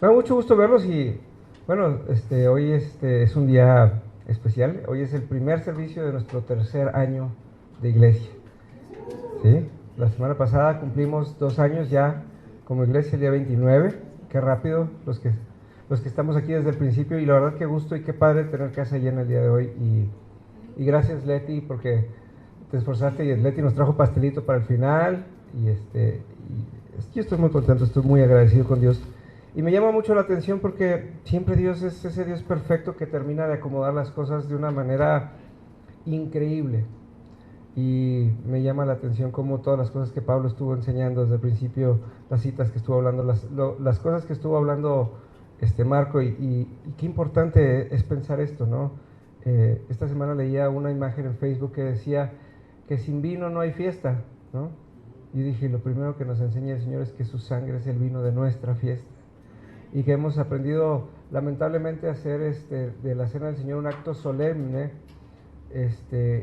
Me da mucho gusto verlos y bueno, hoy es un día especial. Hoy es el primer servicio de nuestro tercer año de iglesia. ¿Sí? La semana pasada cumplimos 2 años ya como iglesia, el día 29. Qué rápido los que estamos aquí desde el principio, y la verdad qué gusto y qué padre tener casa llena el día de hoy. Y gracias, Leti, porque te esforzaste y Leti nos trajo pastelito para el final. Yo estoy muy contento, estoy muy agradecido con Dios. Y me llama mucho la atención porque siempre Dios es ese Dios perfecto que termina de acomodar las cosas de una manera increíble. Y me llama la atención como todas las cosas que Pablo estuvo enseñando desde el principio, las citas que estuvo hablando, las cosas que estuvo hablando Marco, y qué importante es pensar esto, ¿no? Esta semana leía una imagen en Facebook que decía que sin vino no hay fiesta, ¿no? Y dije, lo primero que nos enseña el Señor es que su sangre es el vino de nuestra fiesta, y que hemos aprendido lamentablemente a hacer de la cena del Señor un acto solemne,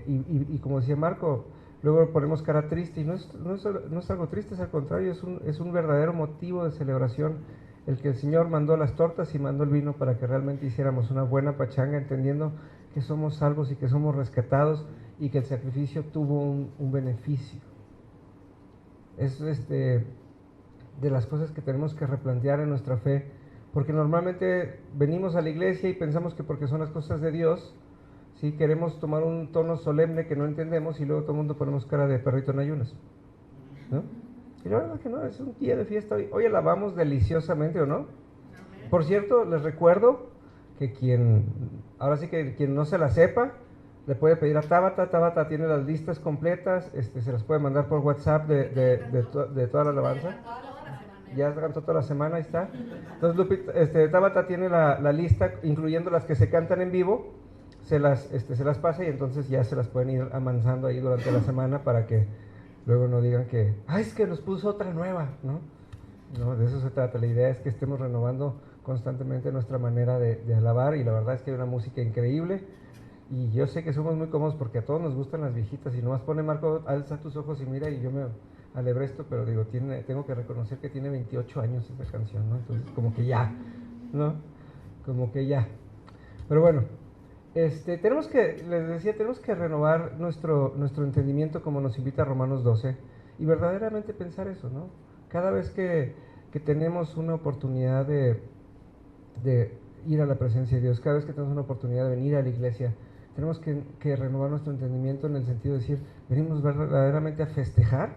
y como decía Marco, luego ponemos cara triste, y no es algo triste, es al contrario, es un verdadero motivo de celebración el que el Señor mandó las tortas y mandó el vino para que realmente hiciéramos una buena pachanga, entendiendo que somos salvos y que somos rescatados y que el sacrificio tuvo un beneficio. Es de las cosas que tenemos que replantear en nuestra fe, porque normalmente venimos a la iglesia y pensamos que porque son las cosas de Dios, ¿sí? Queremos tomar un tono solemne que no entendemos y luego todo el mundo ponemos cara de perrito en ayunas, ¿no? Y la verdad es que no, es un día de fiesta hoy. Hoy alabamos deliciosamente, ¿o no? Por cierto, les recuerdo que ahora sí que quien no se la sepa, le puede pedir a Tabata. Tabata tiene las listas completas, se las puede mandar por WhatsApp de toda la alabanza. Ya cantó toda la semana, ahí está. Entonces Tabata tiene la lista, incluyendo las que se cantan en vivo, se las pasa, y entonces ya se las pueden ir amansando ahí durante la semana para que luego no digan que, ay, es que nos puso otra nueva, ¿no? No, de eso se trata. La idea es que estemos renovando constantemente nuestra manera de alabar, y la verdad es que hay una música increíble. Y yo sé que somos muy cómodos porque a todos nos gustan las viejitas, y nomás pone Marco, alza tus ojos y mira, y yo me alebresto, pero digo, tengo que reconocer que tiene 28 años esta canción, ¿no? Entonces, como que ya, ¿no? Como que ya. Pero bueno, les decía, tenemos que renovar nuestro entendimiento como nos invita Romanos 12, y verdaderamente pensar eso, ¿no? Cada vez que tenemos una oportunidad de ir a la presencia de Dios, cada vez que tenemos una oportunidad de venir a la iglesia, tenemos que renovar nuestro entendimiento en el sentido de decir, venimos verdaderamente a festejar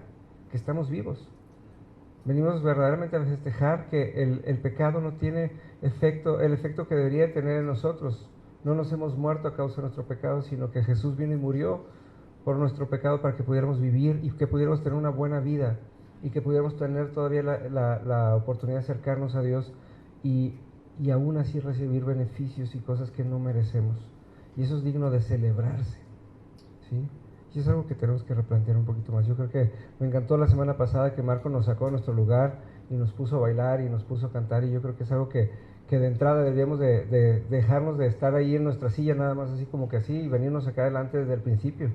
que estamos vivos. Venimos verdaderamente a festejar que el pecado no tiene el efecto que debería tener en nosotros. No nos hemos muerto a causa de nuestro pecado, sino que Jesús vino y murió por nuestro pecado para que pudiéramos vivir y que pudiéramos tener una buena vida, y que pudiéramos tener todavía la oportunidad de acercarnos a Dios, y, y aún así recibir beneficios y cosas que no merecemos. Y eso es digno de celebrarse, ¿sí? Y es algo que tenemos que replantear un poquito más. Yo creo que me encantó la semana pasada que Marco nos sacó de nuestro lugar y nos puso a bailar y nos puso a cantar, y yo creo que es algo que de entrada deberíamos de dejarnos de estar ahí en nuestra silla nada más así como que así, y venirnos acá adelante desde el principio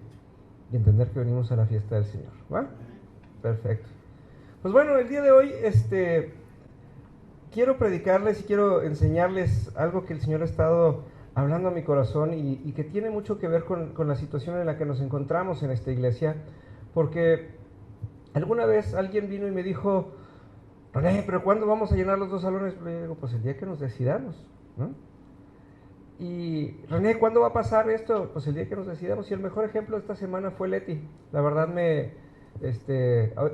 y entender que venimos a la fiesta del Señor. ¿Va? Perfecto. Pues bueno, el día de hoy quiero predicarles y quiero enseñarles algo que el Señor ha estado hablando a mi corazón, y que tiene mucho que ver con la situación en la que nos encontramos en esta iglesia, porque alguna vez alguien vino y me dijo, René, pero ¿cuándo vamos a llenar los 2 salones? Le digo, pues el día que nos decidamos, ¿no? Y René, ¿cuándo va a pasar esto? Pues el día que nos decidamos. Y el mejor ejemplo de esta semana fue Leti. La verdad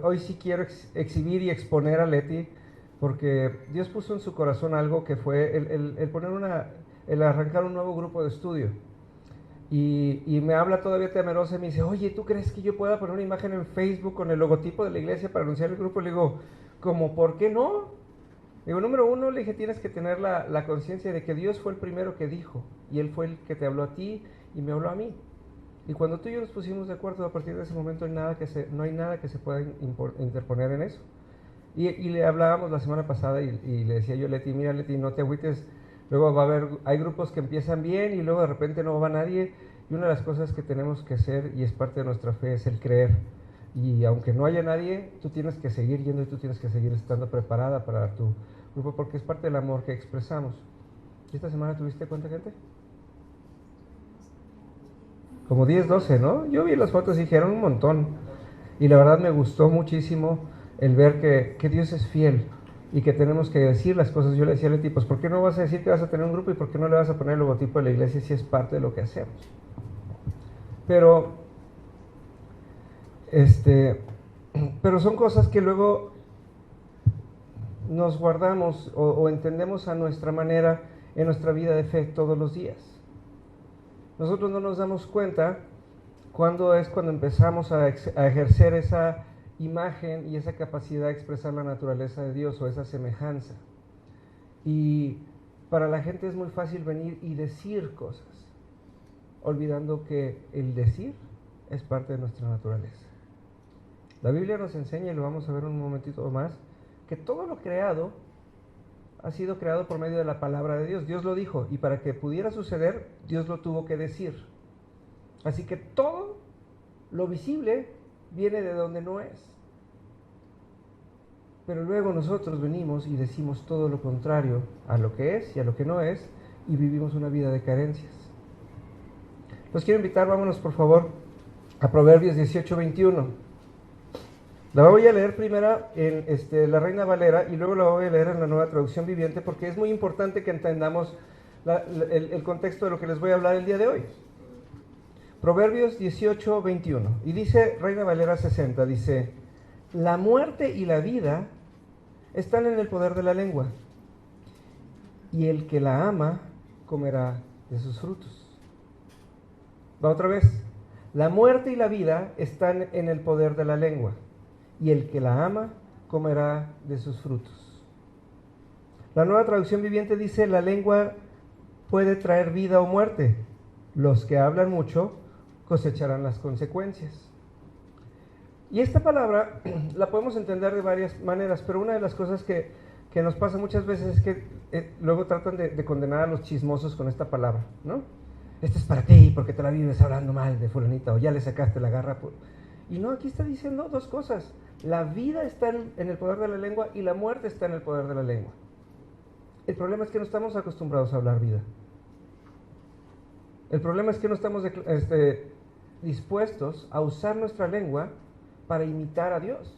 hoy sí quiero exhibir y exponer a Leti, porque Dios puso en su corazón algo que fue el arrancar un nuevo grupo de estudio. Y me habla todavía temerosa y me dice, oye, ¿tú crees que yo pueda poner una imagen en Facebook con el logotipo de la iglesia para anunciar el grupo? Le digo, ¿cómo por qué no? Digo, número uno, le dije, tienes que tener la conciencia de que Dios fue el primero que dijo, y Él fue el que te habló a ti y me habló a mí. Y cuando tú y yo nos pusimos de acuerdo, a partir de ese momento no hay nada que se pueda interponer en eso. Y le hablábamos la semana pasada, y le decía yo, Leti, mira, Leti, no te agüites, luego hay grupos que empiezan bien y luego de repente no va nadie, y una de las cosas que tenemos que hacer, y es parte de nuestra fe, es el creer. Y aunque no haya nadie, tú tienes que seguir yendo y tú tienes que seguir estando preparada para tu grupo, porque es parte del amor que expresamos. ¿Esta semana tuviste cuánta gente? Como 10, 12, ¿no? Yo vi las fotos y dijeron un montón. Y la verdad me gustó muchísimo el ver que Dios es fiel y que tenemos que decir las cosas. Yo le decía a Leti, pues ¿por qué no vas a decir que vas a tener un grupo y por qué no le vas a poner el logotipo de la iglesia si es parte de lo que hacemos? Pero, pero son cosas que luego nos guardamos o entendemos a nuestra manera en nuestra vida de fe todos los días. Nosotros no nos damos cuenta cuando empezamos a ejercer esa imagen y esa capacidad de expresar la naturaleza de Dios o esa semejanza. Y para la gente es muy fácil venir y decir cosas, olvidando que el decir es parte de nuestra naturaleza. La Biblia nos enseña, y lo vamos a ver un momentito más, que todo lo creado ha sido creado por medio de la palabra de Dios. Dios lo dijo, y para que pudiera suceder, Dios lo tuvo que decir. Así que todo lo visible viene de donde no es. Pero luego nosotros venimos y decimos todo lo contrario a lo que es y a lo que no es, y vivimos una vida de carencias. Los quiero invitar, vámonos por favor a Proverbios 18:21. La voy a leer primero en la Reina Valera y luego la voy a leer en la Nueva Traducción Viviente, porque es muy importante que entendamos el contexto de lo que les voy a hablar el día de hoy. Proverbios 18:21. Y dice Reina Valera 60, dice: la muerte y la vida están en el poder de la lengua, y el que la ama comerá de sus frutos. Va otra vez. La muerte y la vida están en el poder de la lengua, y el que la ama comerá de sus frutos. La Nueva Traducción Viviente dice: la lengua puede traer vida o muerte. Los que hablan mucho cosecharán las consecuencias. Y esta palabra la podemos entender de varias maneras, pero una de las cosas que nos pasa muchas veces es que luego tratan de condenar a los chismosos con esta palabra, ¿no? Esto es para ti porque te la vives hablando mal de fulanita, o ya le sacaste la garra. Y no, aquí está diciendo dos cosas: la vida está en el poder de la lengua y la muerte está en el poder de la lengua. El problema es que no estamos acostumbrados a hablar vida. El problema es que no estamos dispuestos a usar nuestra lengua para imitar a Dios.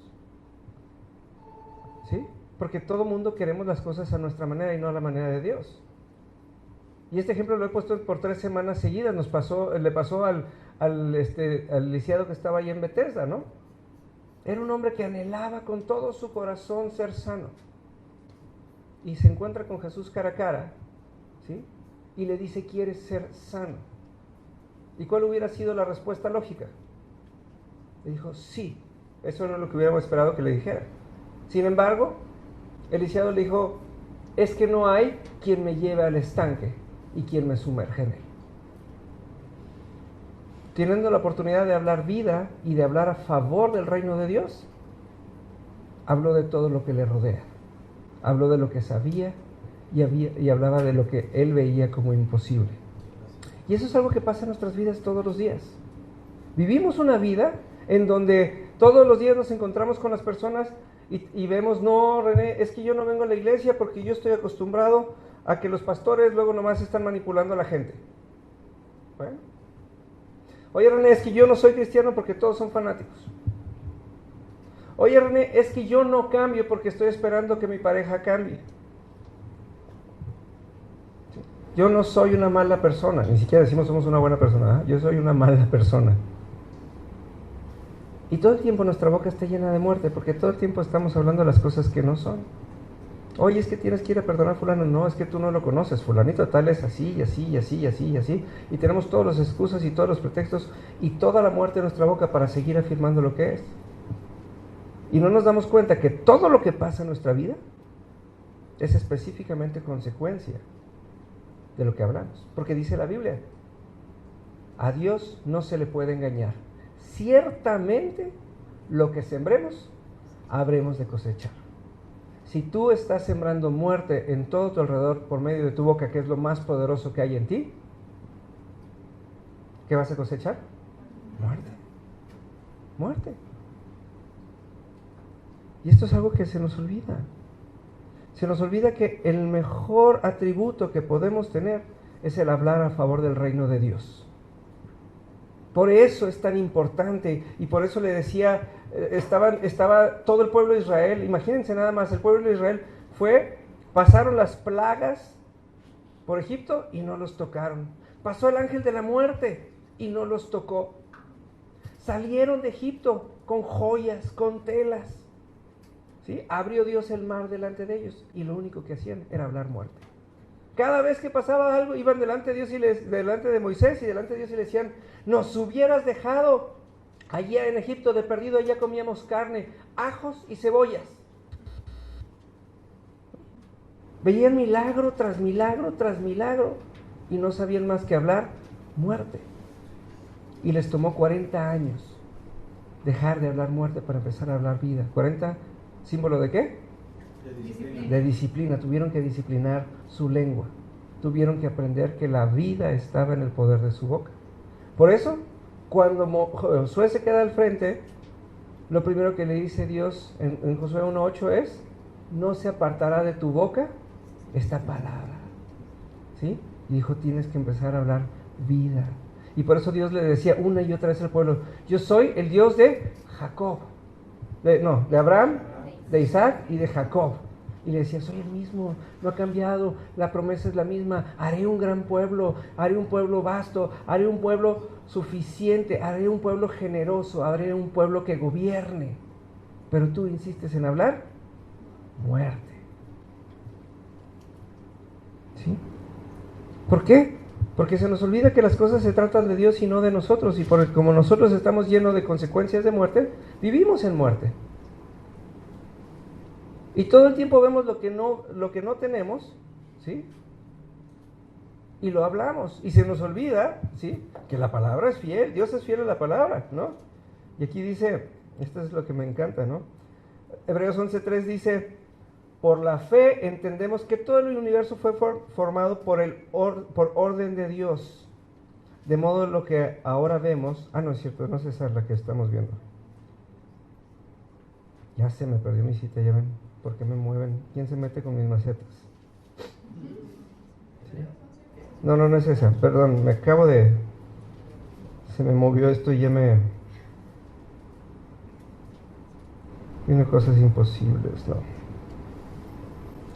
¿Sí? Porque todo mundo queremos las cosas a nuestra manera y no a la manera de Dios. Y este ejemplo lo he puesto por 3 semanas seguidas. Le pasó al lisiado que estaba ahí en Bethesda, ¿no? Era un hombre que anhelaba con todo su corazón ser sano. Y se encuentra con Jesús cara a cara, ¿sí? Y le dice: ¿quieres ser sano? ¿Y cuál hubiera sido la respuesta lógica? Le dijo: sí. Eso no es lo que hubiéramos esperado que le dijera. Sin embargo, el lisiado le dijo: es que no hay quien me lleve al estanque y quien me sumerja en él. Teniendo la oportunidad de hablar vida y de hablar a favor del reino de Dios, habló de todo lo que le rodea. Habló de lo que sabía y hablaba de lo que él veía como imposible. Y eso es algo que pasa en nuestras vidas todos los días. Vivimos una vida en donde todos los días nos encontramos con las personas y vemos: no, René, es que yo no vengo a la iglesia porque yo estoy acostumbrado a que los pastores luego nomás están manipulando a la gente. Bueno. Oye, René, es que yo no soy cristiano porque todos son fanáticos. Oye, René, es que yo no cambio porque estoy esperando que mi pareja cambie. Yo no soy una mala persona, ni siquiera decimos somos una buena persona, ¿eh? Yo soy una mala persona. Y todo el tiempo nuestra boca está llena de muerte, porque todo el tiempo estamos hablando de las cosas que no son. Oye, es que tienes que ir a perdonar a fulano. No, es que tú no lo conoces, fulanito tal es así, y así, y así, y así, y así. Y tenemos todas las excusas y todos los pretextos y toda la muerte en nuestra boca para seguir afirmando lo que es. Y no nos damos cuenta que todo lo que pasa en nuestra vida es específicamente consecuencia de lo que hablamos. Porque dice la Biblia: a Dios no se le puede engañar. Ciertamente lo que sembremos, habremos de cosechar. Si tú estás sembrando muerte en todo tu alrededor por medio de tu boca, que es lo más poderoso que hay en ti, ¿qué vas a cosechar? Muerte. Muerte. Y esto es algo que se nos olvida. Se nos olvida que el mejor atributo que podemos tener es el hablar a favor del reino de Dios. Por eso es tan importante, y por eso le decía, estaba todo el pueblo de Israel, imagínense nada más, el pueblo de Israel pasaron las plagas por Egipto y no los tocaron. Pasó el ángel de la muerte y no los tocó. Salieron de Egipto con joyas, con telas. ¿Sí? Abrió Dios el mar delante de ellos y lo único que hacían era hablar muerte. Cada vez que pasaba algo, iban delante de Dios delante de Moisés y delante de Dios y le decían: nos hubieras dejado allá en Egipto, de perdido allá comíamos carne, ajos y cebollas. Veían milagro tras milagro tras milagro y no sabían más que hablar muerte. Y les tomó 40 años dejar de hablar muerte para empezar a hablar vida. 40, ¿símbolo de qué? De disciplina. Tuvieron que disciplinar su lengua. Tuvieron que aprender que la vida estaba en el poder de su boca. Por eso, cuando Josué se queda al frente, lo primero que le dice Dios en Josué 1:8 es: no se apartará de tu boca esta palabra. ¿Sí? Y dijo: tienes que empezar a hablar vida. Y por eso Dios le decía una y otra vez al pueblo: yo soy el Dios de Jacob. De Abraham, de Isaac y de Jacob. Y le decía: soy el mismo, no ha cambiado, la promesa es la misma. Haré un gran pueblo, haré un pueblo vasto, haré un pueblo suficiente, haré un pueblo generoso, haré un pueblo que gobierne. Pero tú insistes en hablar muerte. ¿Sí? ¿Por qué? Porque se nos olvida que las cosas se tratan de Dios y no de nosotros. Y como nosotros estamos llenos de consecuencias de muerte, vivimos en muerte. Y todo el tiempo vemos lo que no tenemos, ¿sí? Y lo hablamos. Y se nos olvida, ¿sí?, que la palabra es fiel. Dios es fiel a la palabra, ¿no? Y aquí dice, esto es lo que me encanta, ¿no? Hebreos 11:3 dice: por la fe entendemos que todo el universo fue formado por orden de Dios. De modo lo que ahora vemos... no es cierto, no es esa la que estamos viendo. Ya se me perdió mi cita, ya ven. ¿Por qué me mueven? ¿Quién se mete con mis macetas? ¿Sí? No es esa, perdón, se me movió esto y ya vienen cosas imposibles, ¿no?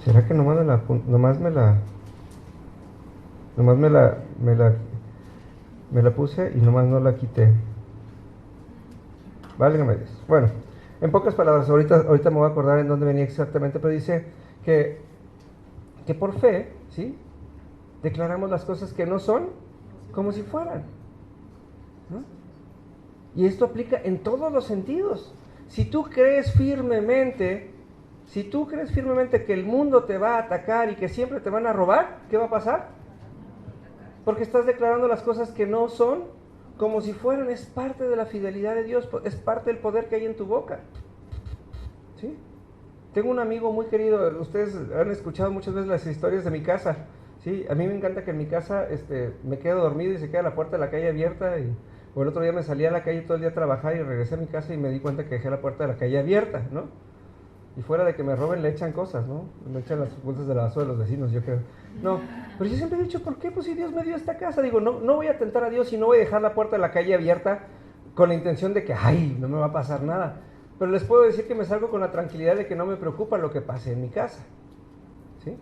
¿Será que nomás me la puse y nomás no la quité? Válgame Dios. Bueno, en pocas palabras, ahorita me voy a acordar en dónde venía exactamente, pero dice que por fe, ¿sí?, declaramos las cosas que no son como si fueran, ¿no? Y esto aplica en todos los sentidos. Si tú crees firmemente que el mundo te va a atacar y que siempre te van a robar, ¿qué va a pasar? Porque estás declarando las cosas que no son como si fueran. Es parte de la fidelidad de Dios, es parte del poder que hay en tu boca. ¿Sí? Tengo un amigo muy querido, ustedes han escuchado muchas veces las historias de mi casa. ¿Sí? A mí me encanta que en mi casa me quedo dormido y se queda la puerta de la calle abierta. O el otro día me salí a la calle todo el día a trabajar y regresé a mi casa y me di cuenta que dejé la puerta de la calle abierta, ¿no? Y fuera de que me roben, le echan cosas, ¿no? Le echan las bolsas de la basura de los vecinos, yo creo. No, pero yo siempre he dicho: ¿por qué? Pues si Dios me dio esta casa. Digo, no voy a tentar a Dios y no voy a dejar la puerta de la calle abierta con la intención de que, no me va a pasar nada. Pero les puedo decir que me salgo con la tranquilidad de que no me preocupa lo que pase en mi casa. ¿Sí?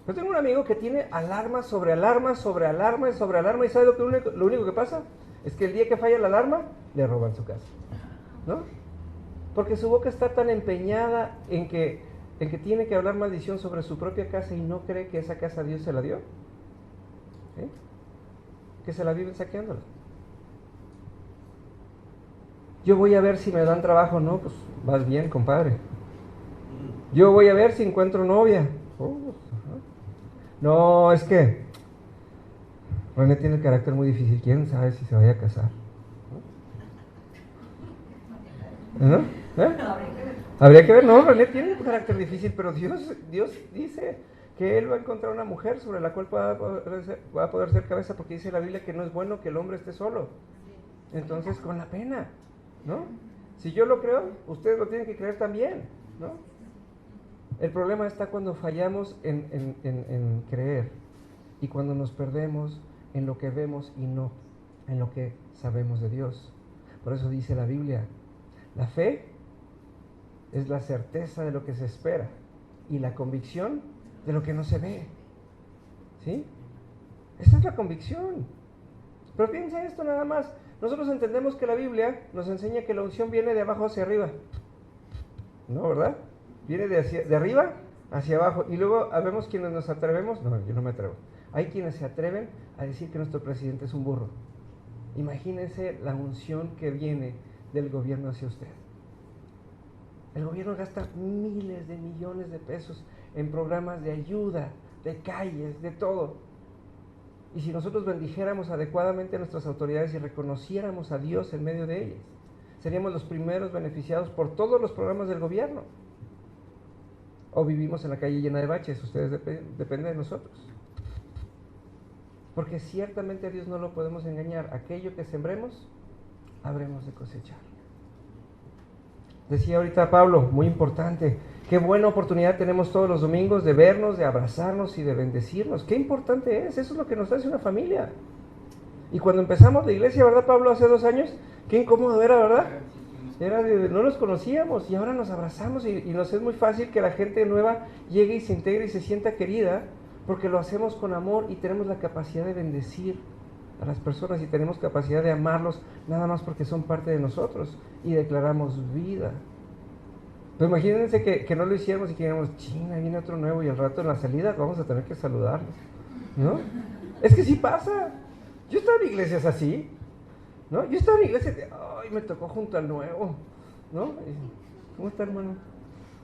Yo tengo un amigo que tiene alarma sobre alarma sobre alarma y sobre alarma, y ¿sabe lo único que pasa? Es que el día que falla la alarma, le roban su casa, ¿no? Porque su boca está tan empeñada en que tiene que hablar maldición sobre su propia casa y no cree que esa casa Dios se la dio. ¿Sí? Que se la viven saqueándola. Yo voy a ver si me dan trabajo. No, pues vas bien, compadre. Yo voy a ver si encuentro novia. No, es que René tiene el carácter muy difícil. ¿Quién sabe si se vaya a casar? ¿No? Habría que ver. No, René tiene un carácter difícil, pero Dios dice que Él va a encontrar una mujer sobre la cual va a poder ser cabeza, porque dice la Biblia que no es bueno que el hombre esté solo. Entonces, con la pena, ¿no? Si yo lo creo, ustedes lo tienen que creer también. ¿no? El problema está cuando fallamos en creer y cuando nos perdemos en lo que vemos y no en lo que sabemos de Dios. Por eso dice la Biblia, la fe es la certeza de lo que se espera y la convicción de lo que no se ve. ¿Sí? Esa es la convicción. Pero piensa esto nada más. Nosotros entendemos que la Biblia nos enseña que la unción viene de abajo hacia arriba. ¿No, verdad? Viene de arriba hacia abajo. Y luego habemos quienes nos atrevemos. No, yo no me atrevo. Hay quienes se atreven a decir que nuestro presidente es un burro. Imagínense la unción que viene del gobierno hacia usted. El gobierno gasta miles de millones de pesos en programas de ayuda, de calles, de todo. Y si nosotros bendijéramos adecuadamente a nuestras autoridades y reconociéramos a Dios en medio de ellas, seríamos los primeros beneficiados por todos los programas del gobierno. O vivimos en la calle llena de baches, ustedes depende de nosotros. Porque ciertamente a Dios no lo podemos engañar. Aquello que sembremos, habremos de cosechar. Decía ahorita Pablo, muy importante, qué buena oportunidad tenemos todos los domingos de vernos, de abrazarnos y de bendecirnos. Qué importante es, eso es lo que nos hace una familia. Y cuando empezamos la iglesia, ¿verdad, Pablo? Hace 2 años, qué incómodo era, ¿verdad? No nos conocíamos y ahora nos abrazamos y nos es muy fácil que la gente nueva llegue y se integre y se sienta querida, porque lo hacemos con amor y tenemos la capacidad de bendecir a las personas y tenemos capacidad de amarlos nada más porque son parte de nosotros y declaramos vida. Pero imagínense que no lo hiciéramos y que digamos, China, viene otro nuevo y al rato en la salida vamos a tener que saludarlos, ¿no? Es que sí pasa. Yo estaba en iglesias así, ¿no? Yo estaba en iglesias de, ay, me tocó junto al nuevo, ¿no? Y, ¿cómo está, hermano?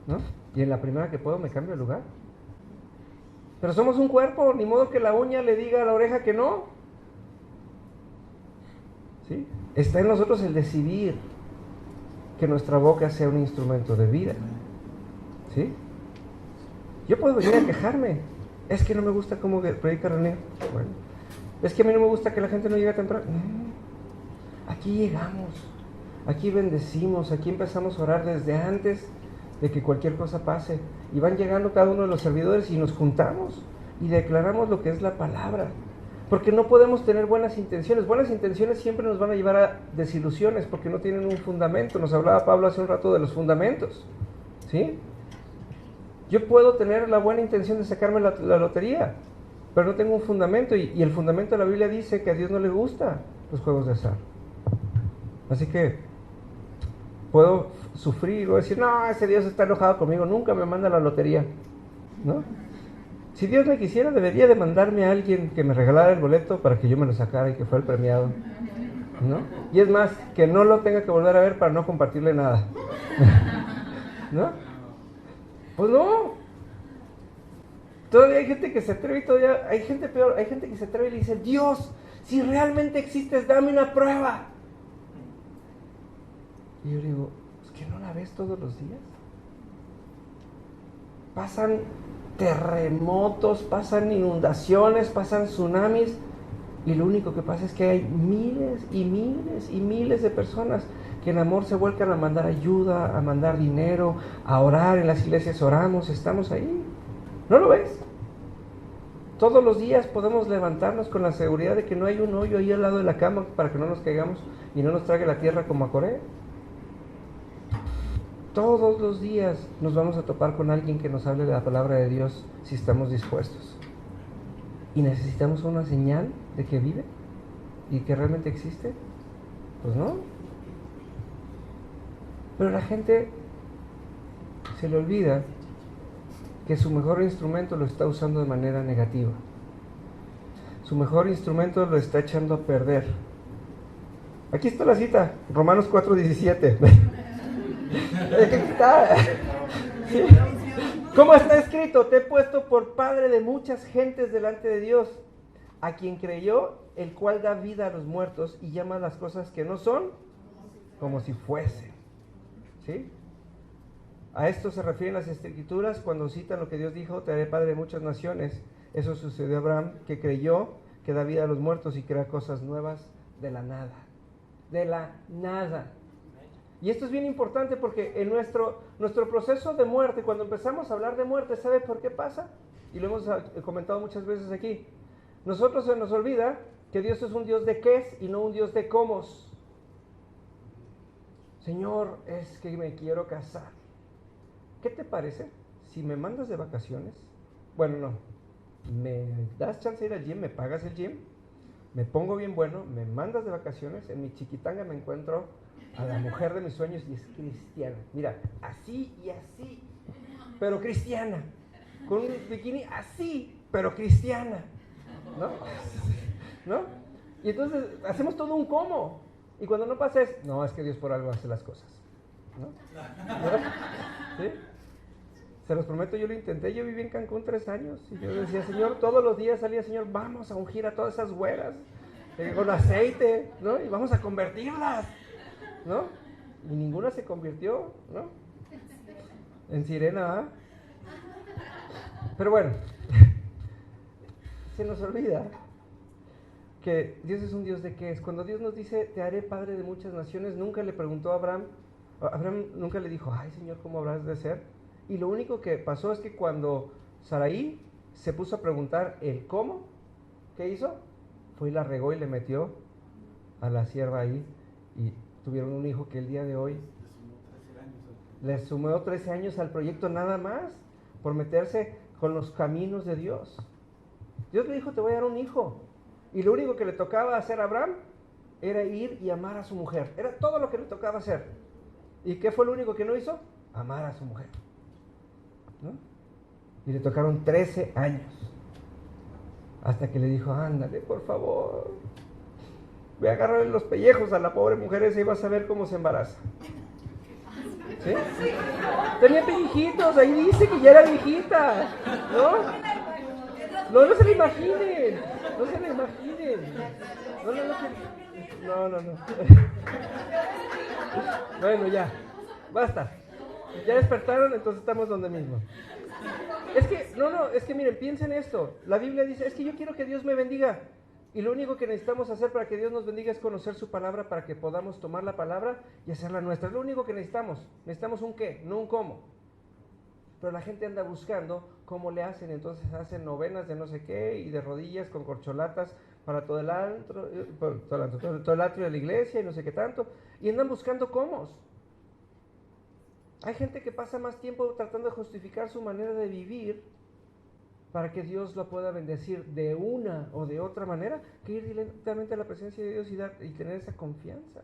¿No? Y en la primera que puedo me cambio de lugar. Pero somos un cuerpo, ni modo que la uña le diga a la oreja que no. ¿Sí? Está en nosotros el decidir que nuestra boca sea un instrumento de vida. ¿Sí? Yo puedo venir a quejarme. Es que no me gusta cómo predica René. Bueno, es que a mí no me gusta que la gente no llegue temprano. Aquí llegamos, aquí bendecimos, aquí empezamos a orar desde antes de que cualquier cosa pase. Y van llegando cada uno de los servidores y nos juntamos y declaramos lo que es la palabra. Porque no podemos tener buenas intenciones. Buenas intenciones siempre nos van a llevar a desilusiones porque no tienen un fundamento. Nos hablaba Pablo hace un rato de los fundamentos. ¿Sí? Yo puedo tener la buena intención de sacarme la lotería, pero no tengo un fundamento. Y el fundamento de la Biblia dice que a Dios no le gustan los juegos de azar. Así que puedo sufrir o decir, no, ese Dios está enojado conmigo, nunca me manda la lotería, ¿no? Si Dios me quisiera, debería de mandarme a alguien que me regalara el boleto para que yo me lo sacara y que fuera el premiado, ¿no? Y es más, que no lo tenga que volver a ver para no compartirle nada, ¿no? Pues no. Todavía hay gente que se atreve y todavía hay gente peor, hay gente que se atreve y le dice, Dios, si realmente existes, dame una prueba. Y yo le digo, ¿es que no la ves todos los días? Pasan terremotos, pasan inundaciones, pasan tsunamis, y lo único que pasa es que hay miles y miles y miles de personas que en amor se vuelcan a mandar ayuda, a mandar dinero, a orar. En las iglesias oramos, estamos ahí. ¿No lo ves? Todos los días podemos levantarnos con la seguridad de que no hay un hoyo ahí al lado de la cama para que no nos caigamos y no nos trague la tierra como a Coré. Todos los días nos vamos a topar con alguien que nos hable de la palabra de Dios si estamos dispuestos. ¿Y necesitamos una señal de que vive y que realmente existe? Pues no. Pero la gente se le olvida que su mejor instrumento lo está usando de manera negativa. Su mejor instrumento lo está echando a perder. Aquí está la cita, Romanos 4:17. Aquí está. ¿Sí? ¿Cómo está escrito? Te he puesto por padre de muchas gentes delante de Dios, a quien creyó, el cual da vida a los muertos y llama a las cosas que no son como si fuesen. ¿Sí? A esto se refieren las Escrituras cuando citan lo que Dios dijo, te haré padre de muchas naciones. Eso sucedió a Abraham, que creyó, que da vida a los muertos y crea cosas nuevas de la nada. De la nada. Y esto es bien importante porque en nuestro proceso de muerte, cuando empezamos a hablar de muerte, ¿sabe por qué pasa? Y lo hemos comentado muchas veces aquí. Nosotros se nos olvida que Dios es un Dios de qués y no un Dios de cómos. Señor, es que me quiero casar. ¿Qué te parece si me mandas de vacaciones? Bueno, no. Me das chance de ir al gym, me pagas el gym, me pongo bien bueno, me mandas de vacaciones, en mi chiquitanga me encuentro a la mujer de mis sueños y es cristiana. Mira, así y así, pero cristiana. Con un bikini así, pero cristiana. ¿No? Y entonces hacemos todo un cómo. Y cuando no pasa es, no, es que Dios por algo hace las cosas. ¿No? ¿Sí? Se los prometo, yo lo intenté. Yo viví en Cancún 3 años. Y yo decía, Señor, todos los días salía, Señor, vamos a ungir a todas esas güeras con aceite, ¿no? Y vamos a convertirlas, ¿no? Y ninguna se convirtió, ¿no? En sirena, ¿ah? Pero bueno, se nos olvida que Dios es un Dios de qué es. Cuando Dios nos dice, te haré padre de muchas naciones, nunca le preguntó a Abraham. Abraham nunca le dijo, ay Señor, ¿cómo habrás de ser? Y lo único que pasó es que cuando Sarai se puso a preguntar el cómo, ¿qué hizo? Fue y la regó y le metió a la sierva ahí y tuvieron un hijo que el día de hoy le sumó 13 años al proyecto nada más por meterse con los caminos de Dios. Dios le dijo, te voy a dar un hijo. Y lo único que le tocaba hacer a Abraham era ir y amar a su mujer. Era todo lo que le tocaba hacer. ¿Y qué fue lo único que no hizo? Amar a su mujer, ¿no? Y le tocaron 13 años. Hasta que le dijo, ándale, por favor. Voy a agarrarle los pellejos a la pobre mujer esa y vas a ver cómo se embaraza. ¿Sí? Tenía pellejitos, ahí dice que ya era viejita, ¿no? No se la imaginen. No se la imaginen. No. Bueno, ya. Basta. Ya despertaron, entonces estamos donde mismo. Es que miren, piensen esto. La Biblia dice, es que yo quiero que Dios me bendiga. Y lo único que necesitamos hacer para que Dios nos bendiga es conocer su palabra para que podamos tomar la palabra y hacerla nuestra. Es lo único que necesitamos. Necesitamos un qué, no un cómo. Pero la gente anda buscando cómo le hacen. Entonces hacen novenas de no sé qué y de rodillas con corcholatas para todo el atrio de la iglesia y no sé qué tanto. Y andan buscando cómo. Hay gente que pasa más tiempo tratando de justificar su manera de vivir para que Dios lo pueda bendecir de una o de otra manera, que ir directamente a la presencia de Dios y tener esa confianza.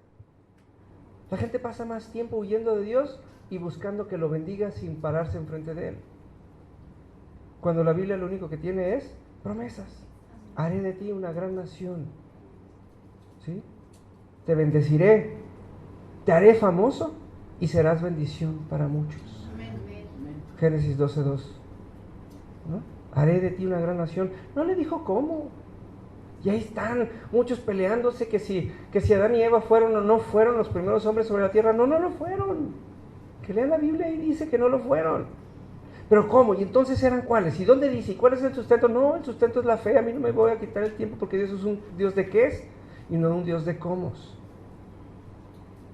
La gente pasa más tiempo huyendo de Dios y buscando que lo bendiga sin pararse enfrente de Él. Cuando la Biblia lo único que tiene es promesas. Haré de ti una gran nación. ¿Sí? Te bendeciré, te haré famoso y serás bendición para muchos. Amén. Génesis 12:2. ¿No? Haré de ti una gran nación. No le dijo cómo. Y ahí están muchos peleándose que si Adán y Eva fueron o no fueron los primeros hombres sobre la tierra. No lo fueron. Que lean la Biblia y dice que no lo fueron. Pero ¿cómo? ¿Y entonces eran cuáles? ¿Y dónde dice? ¿Y cuál es el sustento? No, el sustento es la fe. A mí no me voy a quitar el tiempo porque Dios es un Dios de qué es y no un Dios de cómo.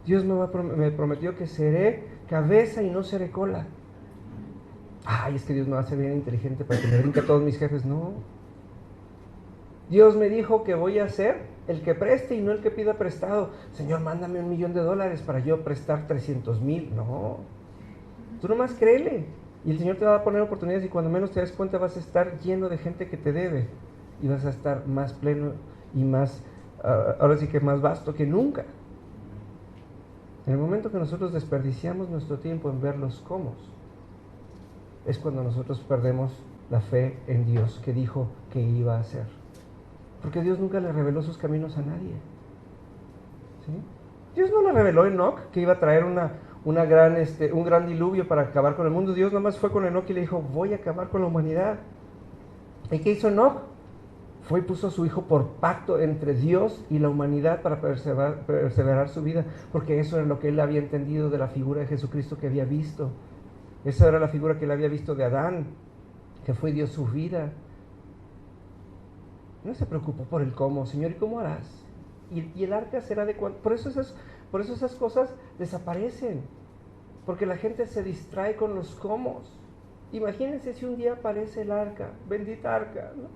Dios me prometió que seré cabeza y no seré cola. Ay, es que Dios me va a hacer bien inteligente para que me brinque a todos mis jefes. No. Dios me dijo que voy a ser el que preste y no el que pida prestado. Señor, mándame $1,000,000 para yo prestar 300,000. No. Tú nomás créele. Y el Señor te va a poner oportunidades y cuando menos te des cuenta vas a estar lleno de gente que te debe. Y vas a estar más pleno y más, ahora sí que más vasto que nunca. En el momento que nosotros desperdiciamos nuestro tiempo en ver los cómo, es cuando nosotros perdemos la fe en Dios que dijo que iba a hacer. Porque Dios nunca le reveló sus caminos a nadie. ¿Sí? Dios no le reveló a Enoc que iba a traer un gran diluvio para acabar con el mundo. Dios nomás fue con Enoc y le dijo, voy a acabar con la humanidad. ¿Y qué hizo Enoc? Fue y puso a su hijo por pacto entre Dios y la humanidad para perseverar su vida, porque eso era lo que él había entendido de la figura de Jesucristo que había visto. Esa era la figura que él había visto de Adán, que fue Dios su vida. No se preocupó por el cómo, Señor, ¿y cómo harás? Y el arca será de cuánto. Por eso Por eso esas cosas desaparecen, porque la gente se distrae con los cómo. Imagínense si un día aparece el arca, bendita arca, ¿no?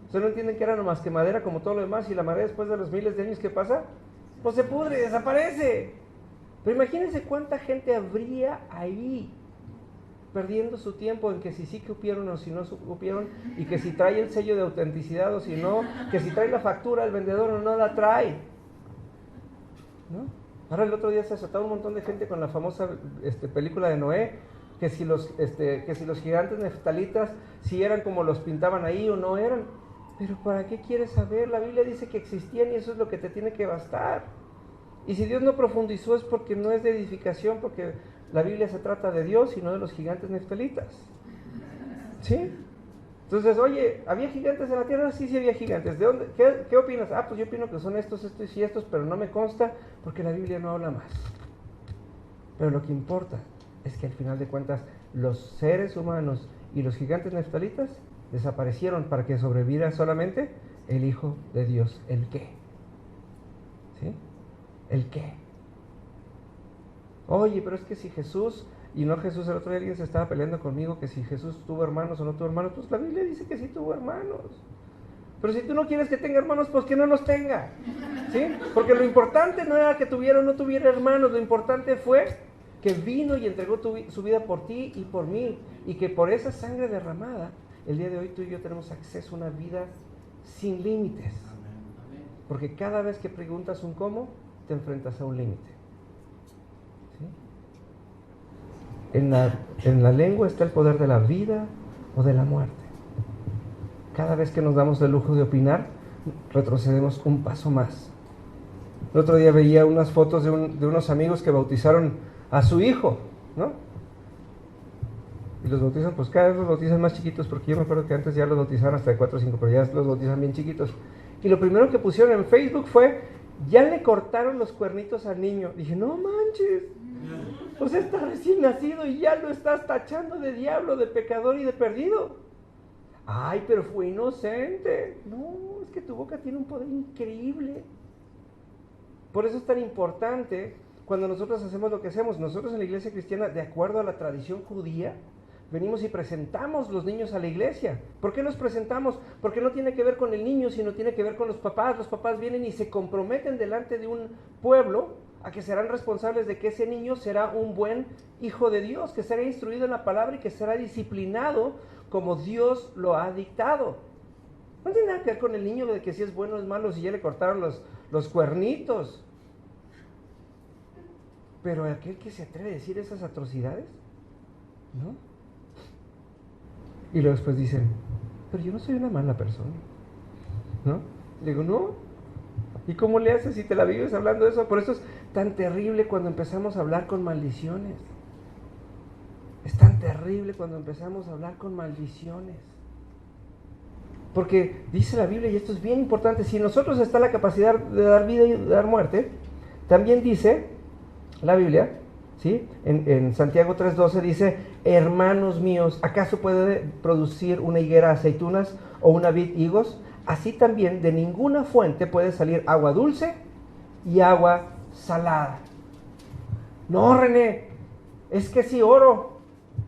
Ustedes no entienden que era nomás que madera como todo lo demás, y la madera después de los miles de años, ¿qué pasa? Pues se pudre, desaparece. Pero imagínense cuánta gente habría ahí perdiendo su tiempo en que si sí cupieron o si no cupieron, y que si trae el sello de autenticidad o si no, que si trae la factura el vendedor o no la trae, ¿no? Ahora el otro día se azotaba un montón de gente con la famosa película de Noé, que si los gigantes neftalitas si eran como los pintaban ahí o no eran. Pero ¿para qué quieres saber? La Biblia dice que existían y eso es lo que te tiene que bastar. Y si Dios no profundizó es porque no es de edificación, porque la Biblia se trata de Dios y no de los gigantes neftalitas. ¿Sí? Entonces, oye, ¿había gigantes en la tierra? Sí, sí había gigantes. ¿De dónde? ¿Qué opinas? Pues yo opino que son estos y estos, pero no me consta porque la Biblia no habla más. Pero lo que importa es que al final de cuentas los seres humanos y los gigantes neftalitas desaparecieron para que sobreviviera solamente el Hijo de Dios. ¿El qué? ¿Sí? ¿El qué? Oye, pero es que si Jesús, y no Jesús, el otro día alguien se estaba peleando conmigo que si Jesús tuvo hermanos o no tuvo hermanos, pues la Biblia dice que sí tuvo hermanos. Pero si tú no quieres que tenga hermanos, pues que no los tenga, ¿sí? Porque lo importante no era que tuviera o no tuviera hermanos, lo importante fue que vino y entregó su vida por ti y por mí, y que por esa sangre derramada, el día de hoy tú y yo tenemos acceso a una vida sin límites. Porque cada vez que preguntas un cómo, te enfrentas a un límite. ¿Sí? En la lengua está el poder de la vida o de la muerte. Cada vez que nos damos el lujo de opinar, retrocedemos un paso más. El otro día veía unas fotos de unos amigos que bautizaron a su hijo, ¿no? Y los bautizan, pues cada vez los bautizan más chiquitos, porque yo me acuerdo que antes ya los bautizaban hasta de 4 o 5, pero ya los bautizan bien chiquitos. Y lo primero que pusieron en Facebook fue, ya le cortaron los cuernitos al niño. Dije, no manches, pues está recién nacido y ya lo estás tachando de diablo, de pecador y de perdido. Ay, pero fue inocente. No, es que tu boca tiene un poder increíble. Por eso es tan importante cuando nosotros hacemos lo que hacemos. Nosotros en la iglesia cristiana, de acuerdo a la tradición judía, venimos y presentamos los niños a la iglesia. ¿Por qué los presentamos? Porque no tiene que ver con el niño, sino tiene que ver con los papás. Los papás vienen y se comprometen delante de un pueblo a que serán responsables de que ese niño será un buen hijo de Dios, que será instruido en la palabra y que será disciplinado como Dios lo ha dictado. No tiene nada que ver con el niño de que si es bueno o es malo, si ya le cortaron los cuernitos. Pero aquel que se atreve a decir esas atrocidades, ¿no? Y luego después dicen, pero yo no soy una mala persona, ¿no? Le digo, no. ¿Y cómo le haces si te la vives hablando de eso? Por eso es tan terrible cuando empezamos a hablar con maldiciones. Es tan terrible cuando empezamos a hablar con maldiciones. Porque dice la Biblia, y esto es bien importante, si en nosotros está la capacidad de dar vida y de dar muerte, también dice la Biblia, ¿sí? En Santiago 3:12 dice, hermanos míos, ¿acaso puede producir una higuera aceitunas o una vid higos? Así también de ninguna fuente puede salir agua dulce y agua salada. No, René, es que sí oro,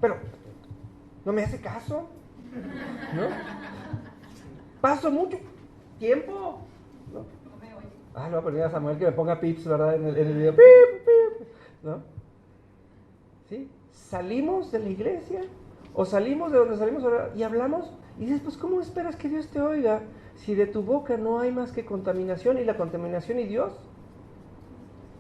pero no me hace caso, ¿no? Paso mucho tiempo, ¿no? Le voy a poner a Samuel que me ponga pips, ¿verdad? En el video, pip, pip, ¿no? ¿Sí? Salimos de la iglesia o salimos de donde salimos y hablamos y dices, pues ¿cómo esperas que Dios te oiga si de tu boca no hay más que contaminación, y la contaminación y Dios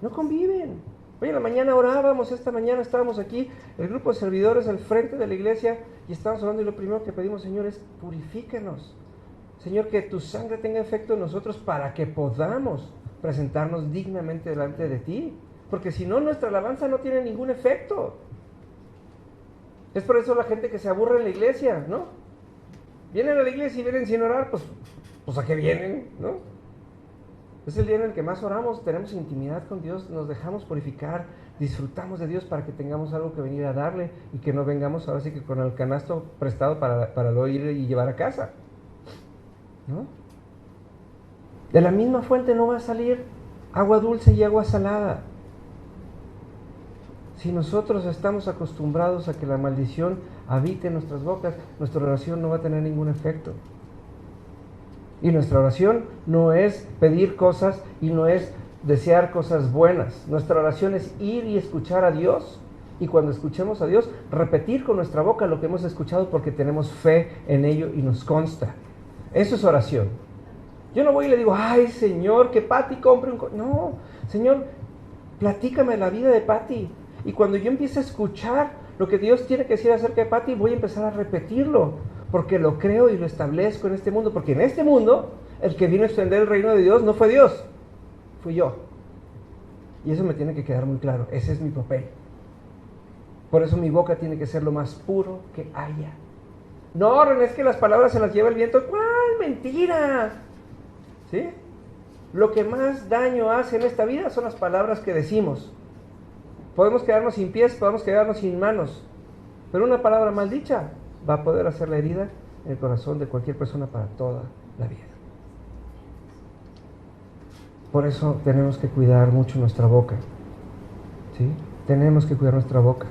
no conviven? Oye, en la mañana orábamos, esta mañana estábamos aquí, el grupo de servidores al frente de la iglesia, y estábamos orando, y lo primero que pedimos, Señor, es purifícanos. Señor, que tu sangre tenga efecto en nosotros para que podamos presentarnos dignamente delante de ti, porque si no, nuestra alabanza no tiene ningún efecto. Es por eso la gente que se aburre en la iglesia, ¿no? Vienen a la iglesia y vienen sin orar, pues ¿a qué vienen, no? Es el día en el que más oramos, tenemos intimidad con Dios, nos dejamos purificar, disfrutamos de Dios para que tengamos algo que venir a darle y que no vengamos ahora sí que con el canasto prestado para lo ir y llevar a casa, ¿no? De la misma fuente no va a salir agua dulce y agua salada. Si nosotros estamos acostumbrados a que la maldición habite en nuestras bocas, nuestra oración no va a tener ningún efecto. Y nuestra oración no es pedir cosas y no es desear cosas buenas. Nuestra oración es ir y escuchar a Dios. Y cuando escuchemos a Dios, repetir con nuestra boca lo que hemos escuchado porque tenemos fe en ello y nos consta. Eso es oración. Yo no voy y le digo, ay Señor, que Pati compre un... No, Señor, platícame la vida de Pati. Y cuando yo empiece a escuchar lo que Dios tiene que decir acerca de Pati, voy a empezar a repetirlo, porque lo creo y lo establezco en este mundo. Porque en este mundo, el que vino a extender el reino de Dios no fue Dios, fui yo. Y eso me tiene que quedar muy claro, ese es mi papel. Por eso mi boca tiene que ser lo más puro que haya. No, René, es que las palabras se las lleva el viento. ¿Cuál? ¡Mentira! ¿Sí? Lo que más daño hace en esta vida son las palabras que decimos. Podemos quedarnos sin pies, podemos quedarnos sin manos, pero una palabra mal dicha va a poder hacer la herida en el corazón de cualquier persona para toda la vida. Por eso tenemos que cuidar mucho nuestra boca. ¿Sí? Tenemos que cuidar nuestra boca.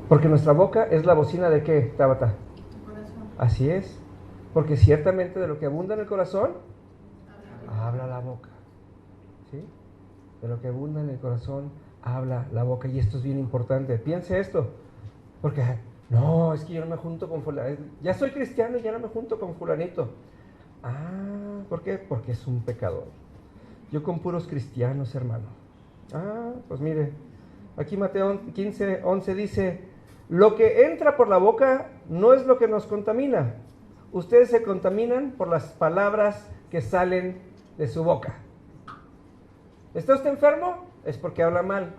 Porque nuestra boca es la bocina ¿de qué, Tabata? Así es. Porque ciertamente de lo que abunda en el corazón, habla la boca. ¿Sí? De lo que abunda en el corazón, habla la boca. Y esto es bien importante. Piense esto. Porque, no, es que yo no me junto con fulanito. Ya soy cristiano y ya no me junto con fulanito. Ah, ¿por qué? Porque es un pecador. Yo con puros cristianos, hermano. Ah, pues mire, aquí Mateo 15:11 dice, lo que entra por la boca no es lo que nos contamina. Ustedes se contaminan por las palabras que salen de su boca. ¿Está usted enfermo? Es porque habla mal.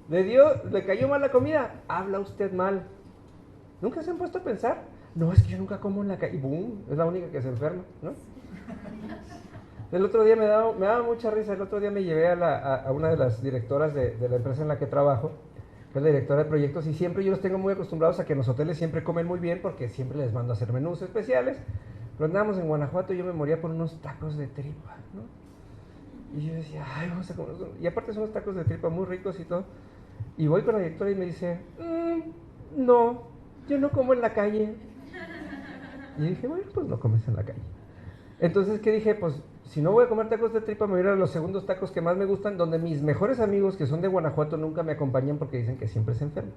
¿Le cayó mal la comida? Habla usted mal. ¿Nunca se han puesto a pensar? No, es que yo nunca como en la calle. ¡Bum! Es la única que se enferma, ¿no? El otro día me daba mucha risa. El otro día me llevé a una de las directoras de la empresa en la que trabajo, que es la directora de proyectos, y siempre yo los tengo muy acostumbrados a que en los hoteles siempre comen muy bien porque siempre les mando a hacer menús especiales. Pero andábamos en Guanajuato y yo me moría por unos tacos de tripa, ¿no? Y yo decía, ay, vamos a comer. Y aparte son unos tacos de tripa muy ricos y todo. Y voy con la directora y me dice, no, yo no como en la calle. Y dije, bueno, pues no comes en la calle. Entonces, ¿qué dije? Pues si no voy a comer tacos de tripa, me voy a ir a los segundos tacos que más me gustan, donde mis mejores amigos que son de Guanajuato nunca me acompañan porque dicen que siempre se enferman,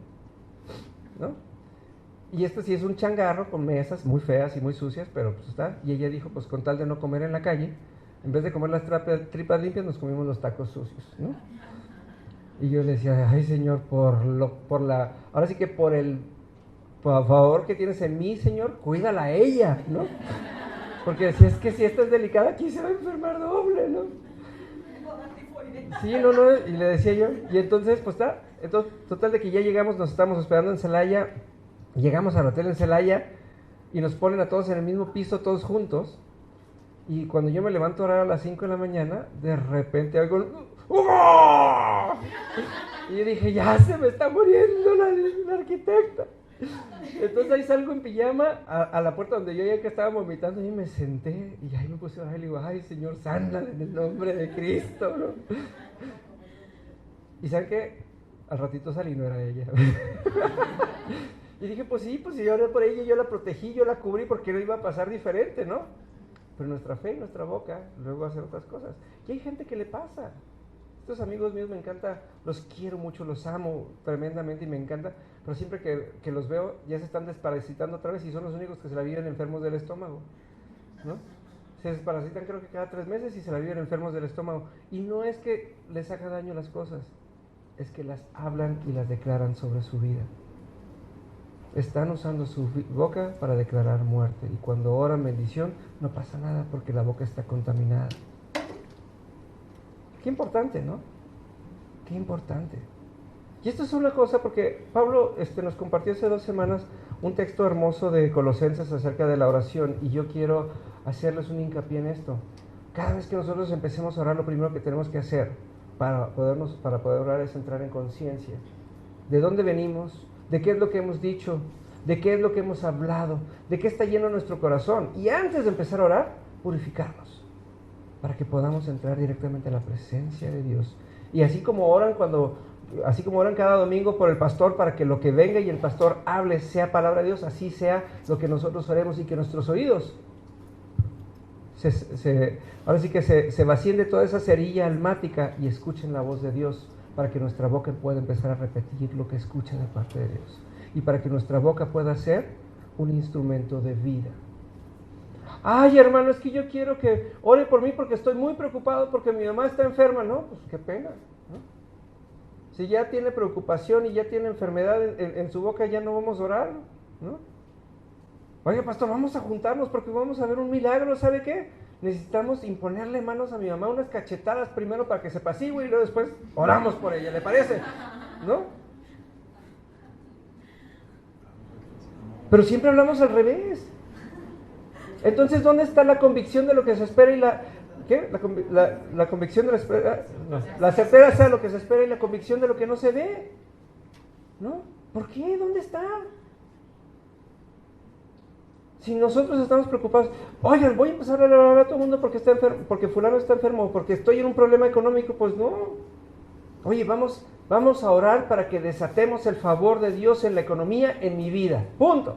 ¿no? Y este sí es un changarro con mesas muy feas y muy sucias, pero pues está. Y ella dijo, pues con tal de no comer en la calle, en vez de comer las tripas limpias, nos comimos los tacos sucios, ¿no? Y yo le decía, ay Señor, ahora sí que por favor que tienes en mí, Señor, cuídala a ella, ¿no? Porque si es que si esta es delicada, aquí se va a enfermar doble, ¿no? Sí, no, y le decía yo, y entonces, pues está, entonces, total de que ya llegamos, nos estamos hospedando en Celaya, llegamos al hotel en Celaya, y nos ponen a todos en el mismo piso, todos juntos, y cuando yo me levanto a orar a las 5 de la mañana, de repente oigo, ¡oh! Y yo dije, ya se me está muriendo la arquitecta. Entonces ahí salgo en pijama a la puerta donde yo ya que estaba vomitando y me senté y ahí me puse a orar y le digo, ay Señor, sánala en el nombre de Cristo, ¿no? Y ¿saben qué? Al ratito salí, no era ella. Y dije, pues sí, pues si yo oré por ella, yo la protegí, yo la cubrí porque no iba a pasar diferente, ¿no? Pero nuestra fe y nuestra boca luego hacen otras cosas. Y hay gente que le pasa. Estos amigos míos me encanta, los quiero mucho, los amo tremendamente y me encanta, pero siempre que los veo ya se están desparasitando otra vez y son los únicos que se la viven enfermos del estómago, ¿no? Se desparasitan creo que cada 3 meses y se la viven enfermos del estómago. Y no es que les haga daño las cosas, es que las hablan y las declaran sobre su vida. Están usando su boca para declarar muerte y cuando oran bendición no pasa nada porque la boca está contaminada. Qué importante, ¿no? Qué importante. Y esto es una cosa porque Pablo nos compartió hace 2 semanas un texto hermoso de Colosenses acerca de la oración y yo quiero hacerles un hincapié en esto. Cada vez que nosotros empecemos a orar, lo primero que tenemos que hacer para poder orar es entrar en conciencia de dónde venimos, de qué es lo que hemos dicho, de qué es lo que hemos hablado, de qué está lleno nuestro corazón. Y antes de empezar a orar, purificarnos. para que podamos entrar directamente a la presencia de Dios. Y así como oran cada domingo por el pastor para que lo que venga y el pastor hable sea palabra de Dios, así sea lo que nosotros oremos y que nuestros oídos ahora sí que se vacíen de toda esa cerilla almática y escuchen la voz de Dios, para que nuestra boca pueda empezar a repetir lo que escucha de parte de Dios y para que nuestra boca pueda ser un instrumento de vida. Ay, hermano, es que yo quiero que ore por mí porque estoy muy preocupado porque mi mamá está enferma. No, pues qué pena, ¿no? Si ya tiene preocupación y ya tiene enfermedad en su boca, ya no vamos a orar, ¿no? Oye, pastor, vamos a juntarnos porque vamos a ver un milagro, ¿sabe qué? Necesitamos imponerle manos a mi mamá, unas cachetadas primero para que se apacigüe y luego después oramos por ella, ¿le parece? ¿No? Pero siempre hablamos al revés. Entonces, ¿dónde está la convicción de lo que se espera y la convicción de la espera? No, la certeza de lo que se espera y la convicción de lo que no se ve. ¿No? ¿Por qué? ¿Dónde está? Si nosotros estamos preocupados, oigan, voy a empezar a hablar a todo el mundo porque está enfermo, porque fulano está enfermo, porque estoy en un problema económico, pues no. Oye, vamos a orar para que desatemos el favor de Dios en la economía, en mi vida. Punto.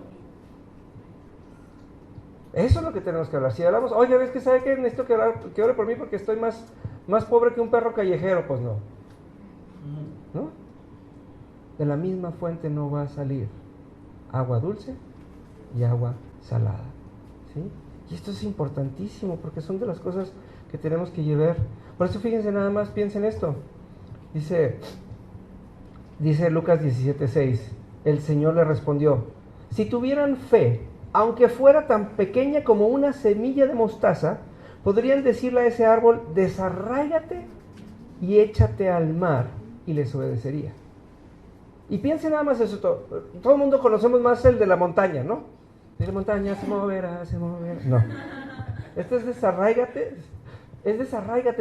Eso es lo que tenemos que hablar. Si hablamos, oye, ¿ves que sabe que necesito que ore por mí porque estoy más pobre que un perro callejero? Pues no. ¿No? De la misma fuente no va a salir agua dulce y agua salada, ¿sí? Y esto es importantísimo porque son de las cosas que tenemos que llevar. Por eso fíjense nada más, piensen esto. Dice Lucas 17:6, el Señor le respondió, si tuvieran fe, aunque fuera tan pequeña como una semilla de mostaza, podrían decirle a ese árbol, desarráigate y échate al mar, y les obedecería. Y piensen nada más eso, todo el mundo conocemos más el de la montaña, ¿no? De la montaña se moverá. No. Esto es desarráigate,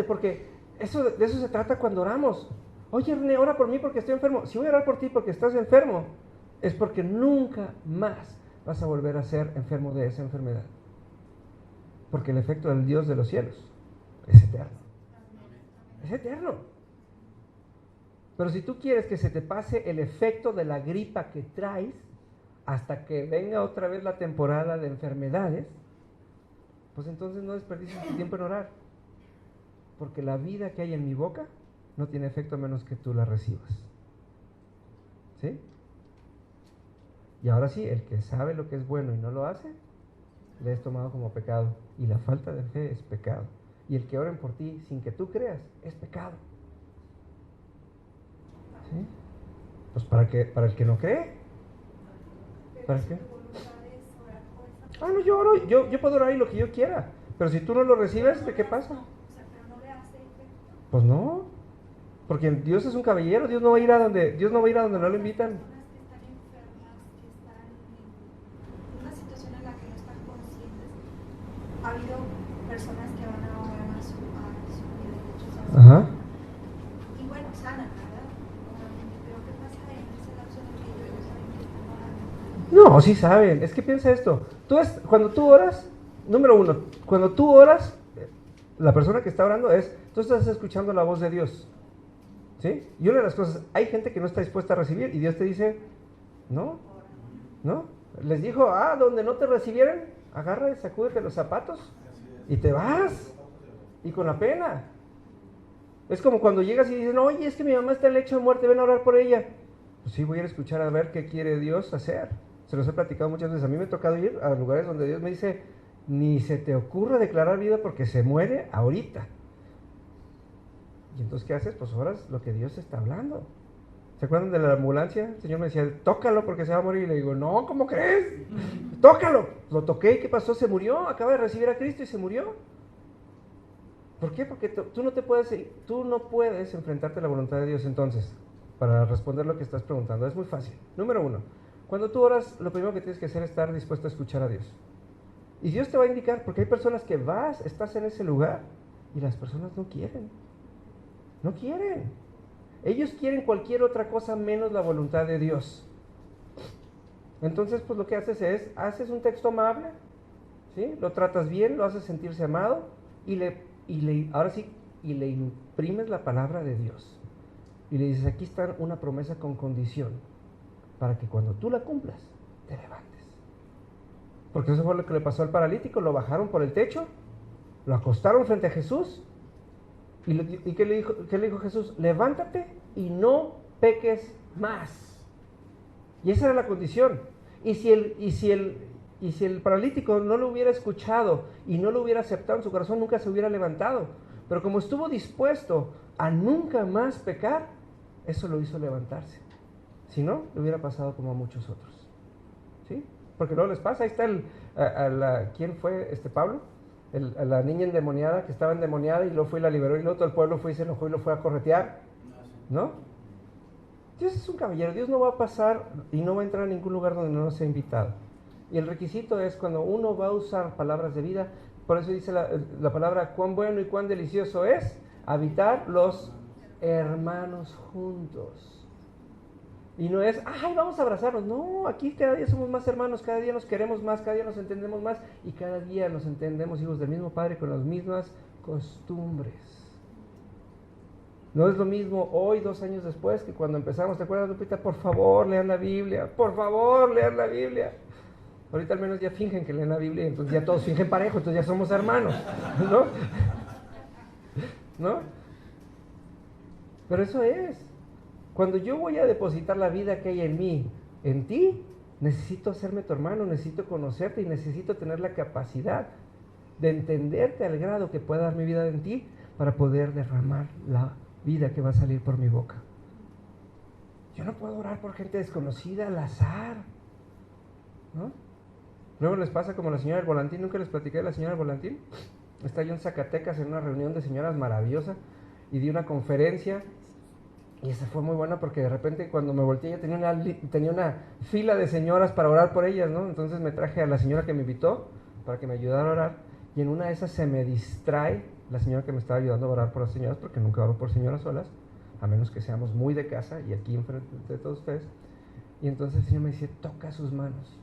porque de eso se trata cuando oramos. Oye, René, ora por mí porque estoy enfermo. Si voy a orar por ti porque estás enfermo, es porque nunca más vas a volver a ser enfermo de esa enfermedad. Porque el efecto del Dios de los cielos es eterno. Es eterno. Pero si tú quieres que se te pase el efecto de la gripa que traes, hasta que venga otra vez la temporada de enfermedades, pues entonces no desperdicies tu tiempo en orar, porque la vida que hay en mi boca no tiene efecto a menos que tú la recibas. ¿Sí? Y ahora sí, el que sabe lo que es bueno y no lo hace, le es tomado como pecado, y la falta de fe es pecado, y el que oren por ti sin que tú creas es pecado. ¿Sí? Pues para el que no cree, ¿para qué? No, yo oro, yo puedo orar y lo que yo quiera, pero si tú no lo recibes, ¿de qué pasa? Pues no, porque Dios es un caballero, Dios no va a ir a donde no lo invitan. Ha habido personas que van a orar a su vida. Ajá. Y bueno, sanan, ¿verdad? Pero ¿qué pasa en ese lapso en el que ellos saben que están orando? No, sí saben. Es que piensa esto. Cuando tú oras, número uno, cuando tú oras, la persona que está orando tú estás escuchando la voz de Dios. ¿Sí? Y una de las cosas, hay gente que no está dispuesta a recibir y Dios te dice, no, no. Les dijo, donde no te recibieran, agarra y sacúdete los zapatos y te vas. Y con la pena. Es como cuando llegas y dices, oye, es que mi mamá está en lecho de muerte, ven a orar por ella. Pues sí, voy a ir a escuchar a ver qué quiere Dios hacer. Se los he platicado muchas veces. A mí me ha tocado ir a lugares donde Dios me dice, ni se te ocurra declarar vida porque se muere ahorita. Y entonces, ¿qué haces? Pues oras lo que Dios está hablando. ¿Se acuerdan de la ambulancia? El Señor me decía, tócalo porque se va a morir. Y le digo, no, ¿cómo crees? Tócalo. Lo toqué, ¿qué pasó? Se murió, acaba de recibir a Cristo y se murió. ¿Por qué? Porque tú no puedes enfrentarte a la voluntad de Dios. Entonces, para responder lo que estás preguntando, es muy fácil. Número uno, cuando tú oras, lo primero que tienes que hacer es estar dispuesto a escuchar a Dios. Y Dios te va a indicar, porque hay personas que estás en ese lugar y las personas no quieren. No quieren. Ellos quieren cualquier otra cosa menos la voluntad de Dios. Entonces, pues lo que haces un texto amable, ¿sí? Lo tratas bien, lo haces sentirse amado y le ahora sí, y le imprimes la palabra de Dios. Y le dices, aquí está una promesa con condición, para que cuando tú la cumplas, te levantes. Porque eso fue lo que le pasó al paralítico, lo bajaron por el techo, lo acostaron frente a Jesús, y ¿qué le dijo Jesús? Levántate y no peques más. Y esa era la condición. Y si el paralítico no lo hubiera escuchado y no lo hubiera aceptado en su corazón, nunca se hubiera levantado. Pero como estuvo dispuesto a nunca más pecar, eso lo hizo levantarse. Si no, le hubiera pasado como a muchos otros. ¿Sí? Porque luego les pasa, ahí está ¿quién fue? Pablo, a la niña endemoniada que estaba endemoniada y luego fue y la liberó y luego todo el pueblo fue y se enojó y lo fue a corretear. ¿No? Dios es un caballero, Dios no va a pasar y no va a entrar a ningún lugar donde no sea invitado. Y el requisito es cuando uno va a usar palabras de vida, por eso dice la palabra, cuán bueno y cuán delicioso es habitar los hermanos juntos. Y no es, ay, vamos a abrazarnos. No, aquí cada día somos más hermanos, cada día nos queremos más, cada día nos entendemos más y cada día nos entendemos hijos del mismo Padre con las mismas costumbres. No es lo mismo hoy, 2 años después, que cuando empezamos. ¿Te acuerdas, Lupita? Por favor, lean la Biblia. Por favor, lean la Biblia. Ahorita al menos ya fingen que leen la Biblia, entonces ya todos fingen parejo, entonces ya somos hermanos, ¿no? ¿No? Pero eso es. Cuando yo voy a depositar la vida que hay en mí, en ti, necesito hacerme tu hermano, necesito conocerte y necesito tener la capacidad de entenderte al grado que pueda dar mi vida en ti para poder derramar la vida que va a salir por mi boca. Yo no puedo orar por gente desconocida al azar, ¿no? Luego les pasa como la señora del volantín. ¿Nunca les platiqué de la señora del volantín? Está yo en Zacatecas en una reunión de señoras maravillosa y di una conferencia y esa fue muy buena porque de repente cuando me volteé ya tenía una fila de señoras para orar por ellas, ¿no? Entonces me traje a la señora que me invitó para que me ayudara a orar y en una de esas se me distrae la señora que me estaba ayudando a orar por las señoras, porque nunca oro por señoras solas, a menos que seamos muy de casa y aquí enfrente de todos ustedes. Y entonces el Señor me dice, toca sus manos.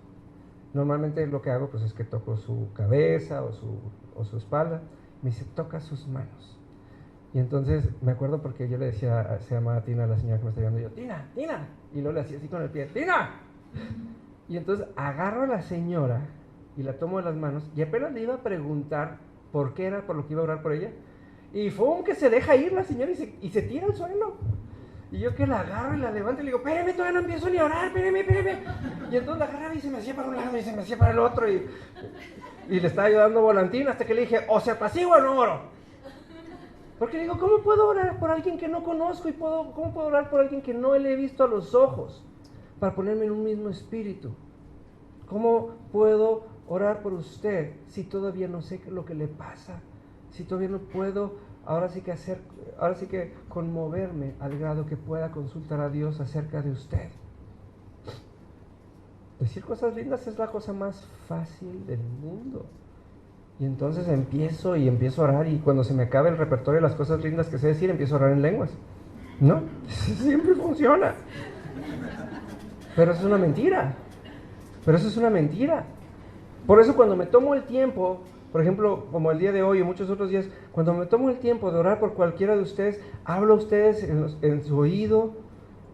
Normalmente lo que hago pues es que toco su cabeza o su espalda. Me dice, toca sus manos. Y entonces me acuerdo porque yo le decía, se llamaba Tina, la señora que me estaba ayudando, y yo, Tina, Tina. Y luego le hacía así con el pie, Tina. Y entonces agarro a la señora y la tomo de las manos y apenas le iba a preguntar por qué era por lo que iba a orar por ella. Y ¡fum! Que se deja ir la señora y se tira al suelo. Y yo que la agarro y la levanto y le digo, espérame, todavía no empiezo ni a orar, espérame. Y entonces la agarraba y se me hacía para un lado y se me hacía para el otro. Y le estaba ayudando volantín hasta que le dije, o se apacigua o no oro. Porque digo, ¿cómo puedo orar por alguien que no conozco? ¿Cómo puedo orar por alguien que no le he visto a los ojos? Para ponerme en un mismo espíritu. ¿Cómo puedo orar por usted si todavía no sé lo que le pasa? Si todavía no puedo, ahora sí que conmoverme al grado que pueda consultar a Dios acerca de usted. Decir cosas lindas es la cosa más fácil del mundo. Y entonces empiezo a orar y cuando se me acabe el repertorio de las cosas lindas que sé decir, empiezo a orar en lenguas. ¿No? Siempre funciona. Pero eso es una mentira. Por eso cuando me tomo el tiempo, por ejemplo, como el día de hoy y muchos otros días, cuando me tomo el tiempo de orar por cualquiera de ustedes, hablo a ustedes en su oído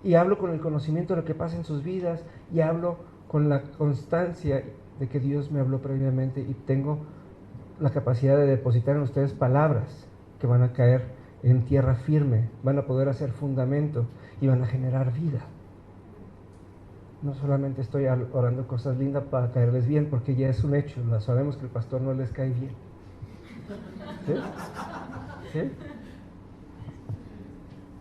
y hablo con el conocimiento de lo que pasa en sus vidas y hablo con la constancia de que Dios me habló previamente y tengo la capacidad de depositar en ustedes palabras que van a caer en tierra firme, van a poder hacer fundamento y van a generar vida. No solamente estoy orando cosas lindas para caerles bien, porque ya es un hecho, sabemos que el pastor no les cae bien. ¿Sí?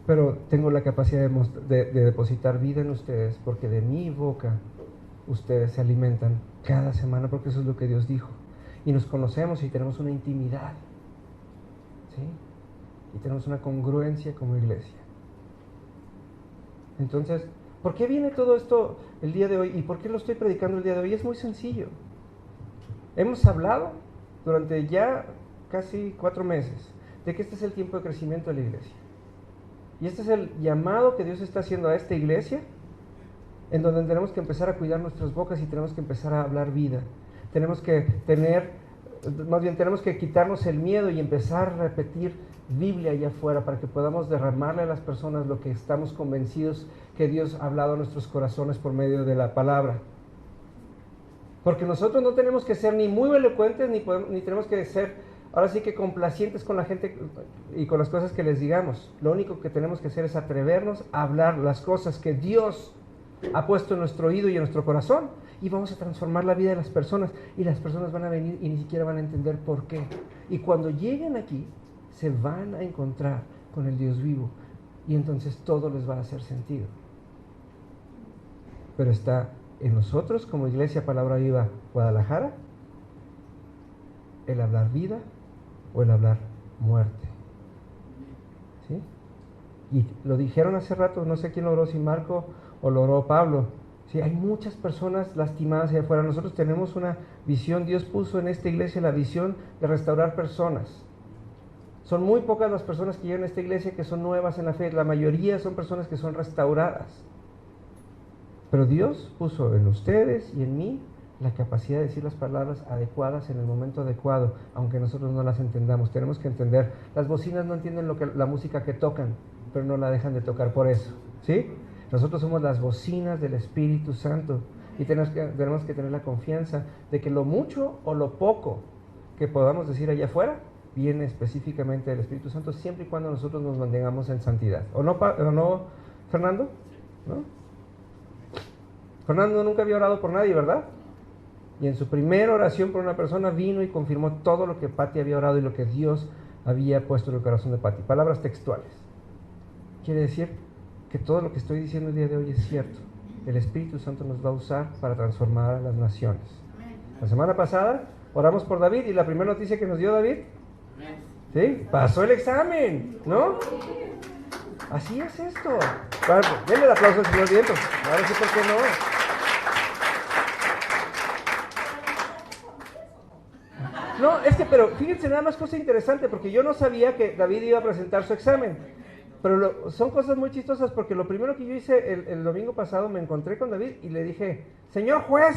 Pero tengo la capacidad de depositar vida en ustedes, porque de mi boca ustedes se alimentan cada semana, porque eso es lo que Dios dijo. Y nos conocemos y tenemos una intimidad, ¿sí? Y tenemos una congruencia como iglesia. Entonces, ¿por qué viene todo esto el día de hoy? ¿Y por qué lo estoy predicando el día de hoy? Es muy sencillo. Hemos hablado durante ya casi 4 meses de que este es el tiempo de crecimiento de la iglesia. Y este es el llamado que Dios está haciendo a esta iglesia, en donde tenemos que empezar a cuidar nuestras bocas y tenemos que empezar a hablar vida. Tenemos que tener más bien tenemos que quitarnos el miedo y empezar a repetir Biblia allá afuera para que podamos derramarle a las personas lo que estamos convencidos que Dios ha hablado a nuestros corazones por medio de la palabra. Porque nosotros no tenemos que ser ni muy elocuentes ni tenemos que ser, ahora sí que complacientes con la gente y con las cosas que les digamos. Lo único que tenemos que hacer es atrevernos a hablar las cosas que Dios ha puesto en nuestro oído y en nuestro corazón, y vamos a transformar la vida de las personas, y las personas van a venir y ni siquiera van a entender por qué. Y cuando lleguen aquí, se van a encontrar con el Dios vivo, y entonces todo les va a hacer sentido. Pero está en nosotros como Iglesia Palabra Viva Guadalajara el hablar vida o el hablar muerte. ¿Sí? Y lo dijeron hace rato, no sé quién lo oró, si Marco o lo oró Pablo. Sí, hay muchas personas lastimadas allá afuera. Nosotros tenemos una visión, Dios puso en esta iglesia la visión de restaurar personas. Son muy pocas las personas que llegan a esta iglesia que son nuevas en la fe, la mayoría son personas que son restauradas. Pero Dios puso en ustedes y en mí la capacidad de decir las palabras adecuadas en el momento adecuado, aunque nosotros no las entendamos. Tenemos que entender, las bocinas no entienden la música que tocan, pero no la dejan de tocar por eso, ¿sí? Nosotros somos las bocinas del Espíritu Santo y tenemos que tener la confianza de que lo mucho o lo poco que podamos decir allá afuera viene específicamente del Espíritu Santo, siempre y cuando nosotros nos mantengamos en santidad. ¿O no, Fernando? ¿No? Fernando nunca había orado por nadie, ¿verdad? Y en su primera oración por una persona vino y confirmó todo lo que Pati había orado y lo que Dios había puesto en el corazón de Pati. Palabras textuales. Quiere decir que todo lo que estoy diciendo el día de hoy es cierto. El Espíritu Santo nos va a usar para transformar a las naciones. La semana pasada oramos por David y la primera noticia que nos dio David, ¿sí? Pasó el examen, ¿no? Así es esto. Bueno, denle el aplauso al señor Vientos. Ahora sí, ¿por qué no? No, pero fíjense nada más cosa interesante, porque yo no sabía que David iba a presentar su examen. Pero son cosas muy chistosas, porque lo primero que yo hice el domingo pasado, me encontré con David y le dije, señor juez,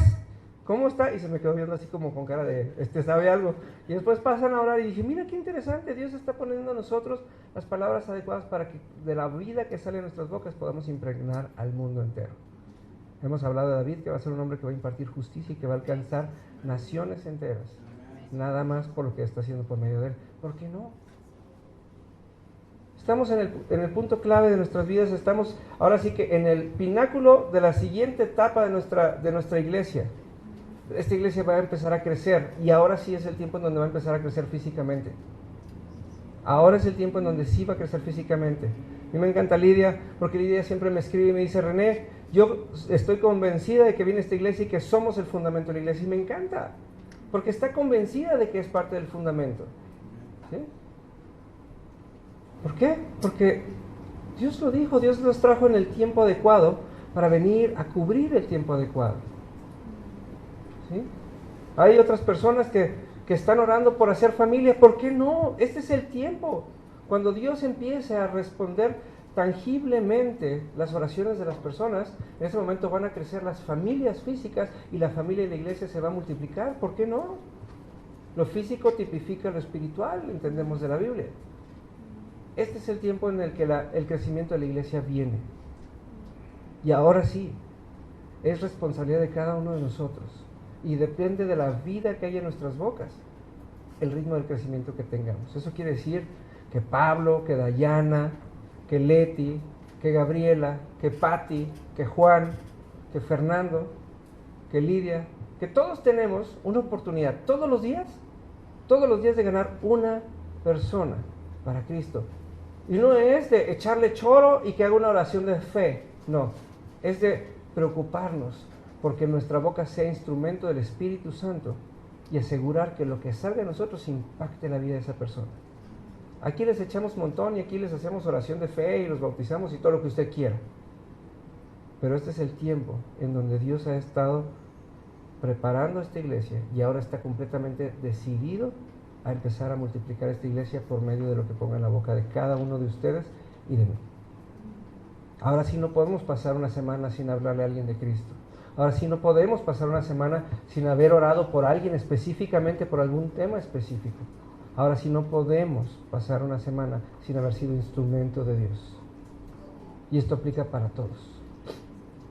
¿cómo está? Y se me quedó viendo así como con cara de, ¿sabe algo? Y después pasan a orar y dije, mira qué interesante, Dios está poniendo a nosotros las palabras adecuadas para que de la vida que sale de nuestras bocas podamos impregnar al mundo entero. Hemos hablado de David, que va a ser un hombre que va a impartir justicia y que va a alcanzar naciones enteras. Nada más por lo que está haciendo por medio de él. ¿Por qué no? Estamos en el punto clave de nuestras vidas, estamos ahora sí que en el pináculo de la siguiente etapa de nuestra iglesia. Esta iglesia va a empezar a crecer y ahora sí es el tiempo en donde va a empezar a crecer físicamente. Ahora es el tiempo en donde sí va a crecer físicamente. A mí me encanta Lidia, porque Lidia siempre me escribe y me dice, René, yo estoy convencida de que viene esta iglesia y que somos el fundamento de la iglesia, y me encanta, porque está convencida de que es parte del fundamento. ¿Sí? ¿Por qué? Porque Dios lo dijo, Dios nos trajo en el tiempo adecuado para venir a cubrir el tiempo adecuado. ¿Sí? Hay otras personas que están orando por hacer familia. ¿Por qué no? Este es el tiempo. Cuando Dios empiece a responder tangiblemente las oraciones de las personas, en ese momento van a crecer las familias físicas y la familia de la iglesia se va a multiplicar. ¿Por qué no? Lo físico tipifica lo espiritual, entendemos de la Biblia. Este es el tiempo en el que el crecimiento de la iglesia viene. Y ahora sí, es responsabilidad de cada uno de nosotros. Y depende de la vida que haya en nuestras bocas, el ritmo del crecimiento que tengamos. Eso quiere decir que Pablo, que Dayana, que Leti, que Gabriela, que Pati, que Juan, que Fernando, que Lidia, que todos tenemos una oportunidad todos los días de ganar una persona para Cristo. Y no es de echarle choro y que haga una oración de fe, no, es de preocuparnos porque nuestra boca sea instrumento del Espíritu Santo y asegurar que lo que salga de nosotros impacte la vida de esa persona. Aquí les echamos un montón y aquí les hacemos oración de fe y los bautizamos y todo lo que usted quiera. Pero este es el tiempo en donde Dios ha estado preparando esta iglesia y ahora está completamente decidido a empezar a multiplicar esta iglesia por medio de lo que ponga en la boca de cada uno de ustedes y de mí. Ahora sí no podemos pasar una semana sin hablarle a alguien de Cristo. Ahora sí no podemos pasar una semana sin haber orado por alguien específicamente, por algún tema específico. Ahora sí no podemos pasar una semana sin haber sido instrumento de Dios. Y esto aplica para todos.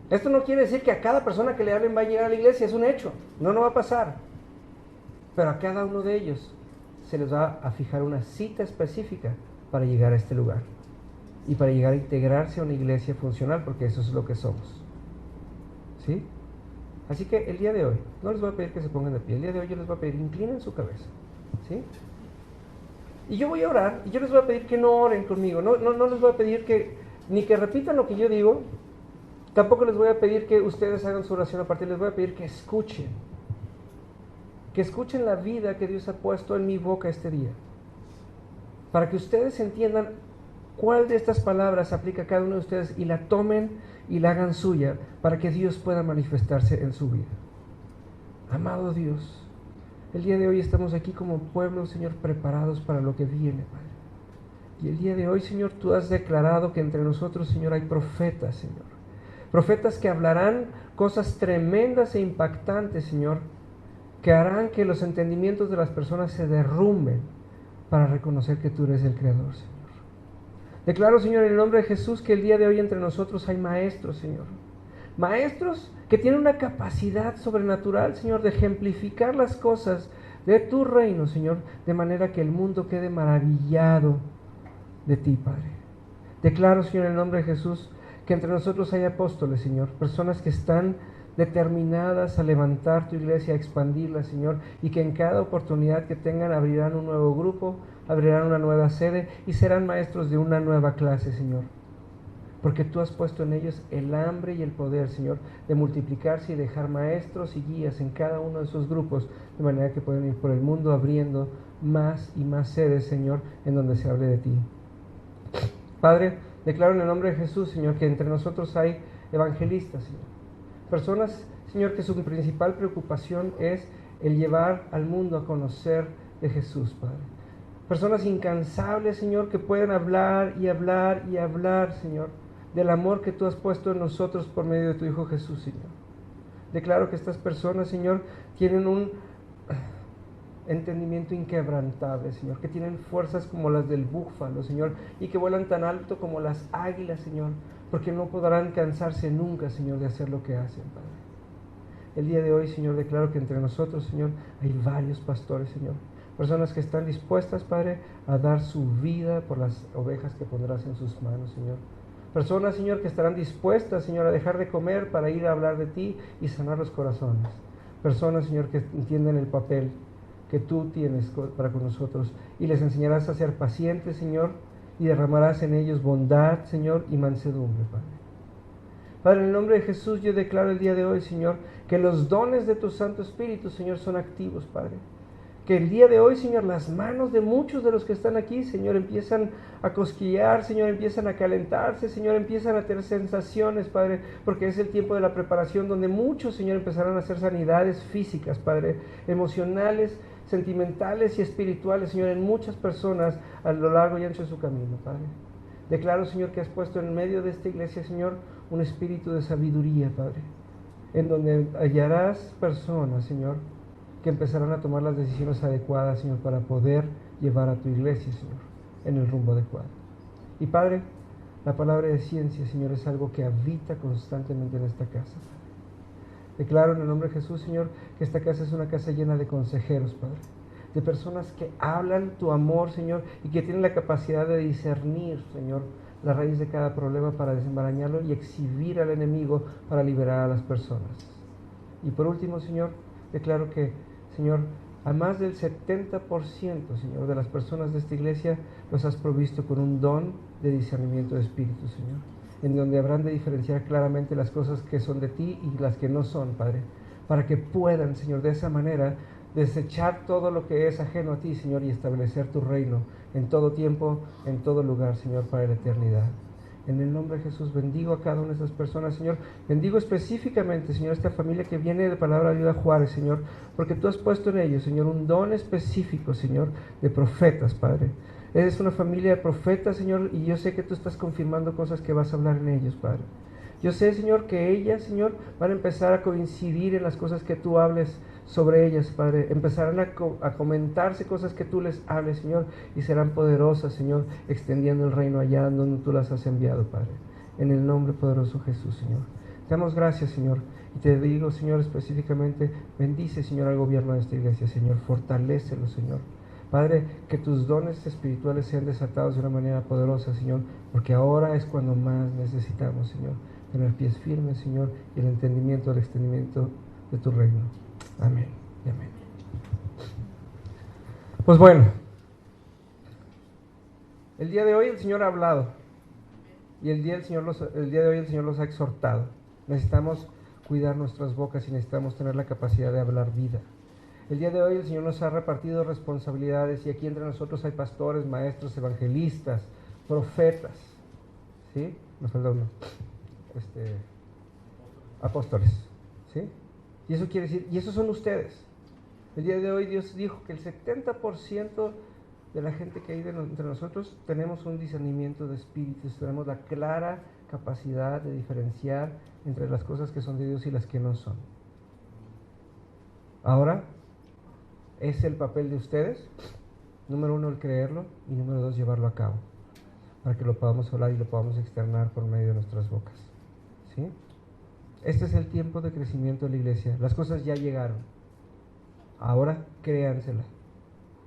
Esto no quiere decir que a cada persona que le hablen va a llegar a la iglesia, es un hecho. No va a pasar. Pero a cada uno de ellos se les va a fijar una cita específica para llegar a este lugar. Y para llegar a integrarse a una iglesia funcional, porque eso es lo que somos. ¿Sí? Así que el día de hoy, no les voy a pedir que se pongan de pie, el día de hoy yo les voy a pedir, inclinen su cabeza. ¿Sí? Y yo voy a orar, y yo les voy a pedir que no oren conmigo, no les voy a pedir ni que repitan lo que yo digo, tampoco les voy a pedir que ustedes hagan su oración aparte, les voy a pedir que escuchen la vida que Dios ha puesto en mi boca este día, para que ustedes entiendan cuál de estas palabras aplica a cada uno de ustedes y la tomen y la hagan suya, para que Dios pueda manifestarse en su vida. Amado Dios, el día de hoy estamos aquí como pueblo, Señor, preparados para lo que viene, Padre. Y el día de hoy, Señor, tú has declarado que entre nosotros, Señor, hay profetas, Señor. Profetas que hablarán cosas tremendas e impactantes, Señor, que harán que los entendimientos de las personas se derrumben para reconocer que tú eres el Creador, Señor. Declaro, Señor, en el nombre de Jesús, que el día de hoy entre nosotros hay maestros, Señor. Maestros que tienen una capacidad sobrenatural, Señor, de ejemplificar las cosas de tu reino, Señor, de manera que el mundo quede maravillado de ti, Padre. Declaro, Señor, en el nombre de Jesús, que entre nosotros hay apóstoles, Señor, personas que están determinadas a levantar tu iglesia, a expandirla, Señor, y que en cada oportunidad que tengan abrirán un nuevo grupo, abrirán una nueva sede y serán maestros de una nueva clase, Señor. Porque tú has puesto en ellos el hambre y el poder, Señor, de multiplicarse y dejar maestros y guías en cada uno de esos grupos, de manera que pueden ir por el mundo abriendo más y más sedes, Señor, en donde se hable de ti. Padre, declaro en el nombre de Jesús, Señor, que entre nosotros hay evangelistas, Señor. Personas, Señor, que su principal preocupación es el llevar al mundo a conocer de Jesús, Padre. Personas incansables, Señor, que pueden hablar y hablar y hablar, Señor, del amor que tú has puesto en nosotros por medio de tu Hijo Jesús, Señor. Declaro que estas personas, Señor, tienen un entendimiento inquebrantable, Señor, que tienen fuerzas como las del búfalo, Señor, y que vuelan tan alto como las águilas, Señor, porque no podrán cansarse nunca, Señor, de hacer lo que hacen, Padre. El día de hoy, Señor, declaro que entre nosotros, Señor, hay varios pastores, Señor, personas que están dispuestas, Padre, a dar su vida por las ovejas que pondrás en sus manos, Señor. Personas, Señor, que estarán dispuestas, Señor, a dejar de comer para ir a hablar de ti y sanar los corazones. Personas, Señor, que entienden el papel que tú tienes para con nosotros y les enseñarás a ser pacientes, Señor, y derramarás en ellos bondad, Señor, y mansedumbre, Padre. Padre, en el nombre de Jesús yo declaro el día de hoy, Señor, que los dones de tu Santo Espíritu, Señor, son activos, Padre. Que el día de hoy, Señor, las manos de muchos de los que están aquí, Señor, empiezan a cosquillear, Señor, empiezan a calentarse, Señor, empiezan a tener sensaciones, Padre, porque es el tiempo de la preparación donde muchos, Señor, empezarán a hacer sanidades físicas, Padre, emocionales, sentimentales y espirituales, Señor, en muchas personas a lo largo y ancho de su camino, Padre. Declaro, Señor, que has puesto en medio de esta iglesia, Señor, un espíritu de sabiduría, Padre, en donde hallarás personas, Señor, que empezarán a tomar las decisiones adecuadas, Señor, para poder llevar a tu iglesia, Señor, en el rumbo adecuado. Y Padre, la palabra de ciencia, Señor, es algo que habita constantemente en esta casa, Padre. Declaro en el nombre de Jesús, Señor, que esta casa es una casa llena de consejeros, Padre, de personas que hablan tu amor, Señor, y que tienen la capacidad de discernir, Señor, la raíz de cada problema para desenmarañarlo y exhibir al enemigo para liberar a las personas. Y por último, Señor, declaro que, Señor, a más del 70%, Señor, de las personas de esta iglesia los has provisto con un don de discernimiento de espíritu, Señor, en donde habrán de diferenciar claramente las cosas que son de ti y las que no son, Padre, para que puedan, Señor, de esa manera desechar todo lo que es ajeno a ti, Señor, y establecer tu reino en todo tiempo, en todo lugar, Señor, para la eternidad. En el nombre de Jesús bendigo a cada una de esas personas, Señor. Bendigo específicamente, Señor, esta familia que viene de Palabra de Vida Juárez, Señor, porque tú has puesto en ellos, Señor, un don específico, Señor, de profetas, Padre. Eres una familia de profetas, Señor, y yo sé que tú estás confirmando cosas que vas a hablar en ellos, Padre. Yo sé, Señor, que ellas, Señor, van a empezar a coincidir en las cosas que tú hables sobre ellas, Padre. Empezarán a comentarse cosas que tú les hables, Señor, y serán poderosas, Señor, extendiendo el reino allá donde tú las has enviado, Padre. En el nombre poderoso de Jesús, Señor. Te damos gracias, Señor. Y te digo, Señor, específicamente, bendice, Señor, al gobierno de esta iglesia, Señor. Fortalécelo, Señor. Padre, que tus dones espirituales sean desatados de una manera poderosa, Señor, porque ahora es cuando más necesitamos, Señor, tener pies firmes, Señor, y el entendimiento, el extendimiento de tu reino. Amén y amén. Pues bueno, el día de hoy el Señor ha hablado y el día de hoy el Señor los ha exhortado. Necesitamos cuidar nuestras bocas y necesitamos tener la capacidad de hablar vida. El día de hoy el Señor nos ha repartido responsabilidades y aquí entre nosotros hay pastores, maestros, evangelistas, profetas, ¿sí? Nos falta uno. Apóstoles, ¿sí? Y eso quiere decir, y esos son ustedes. El día de hoy Dios dijo que el 70% de la gente que hay entre nosotros tenemos un discernimiento de espíritus, tenemos la clara capacidad de diferenciar entre las cosas que son de Dios y las que no son. Ahora, es el papel de ustedes, número 1, el creerlo, y número 2, llevarlo a cabo, para que lo podamos hablar y lo podamos externar por medio de nuestras bocas, ¿sí? Este es el tiempo de crecimiento de la iglesia. Las cosas ya llegaron. Ahora créansela.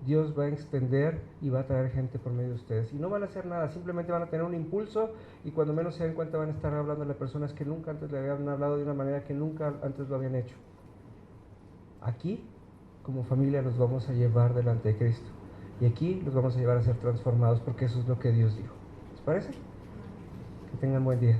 Dios va a extender y va a traer gente por medio de ustedes. Y no van a hacer nada, simplemente van a tener un impulso y cuando menos se den cuenta van a estar hablando a personas que nunca antes le habían hablado de una manera que nunca antes lo habían hecho. Aquí, como familia, los vamos a llevar delante de Cristo. Y aquí los vamos a llevar a ser transformados porque eso es lo que Dios dijo. ¿Les parece? Que tengan buen día.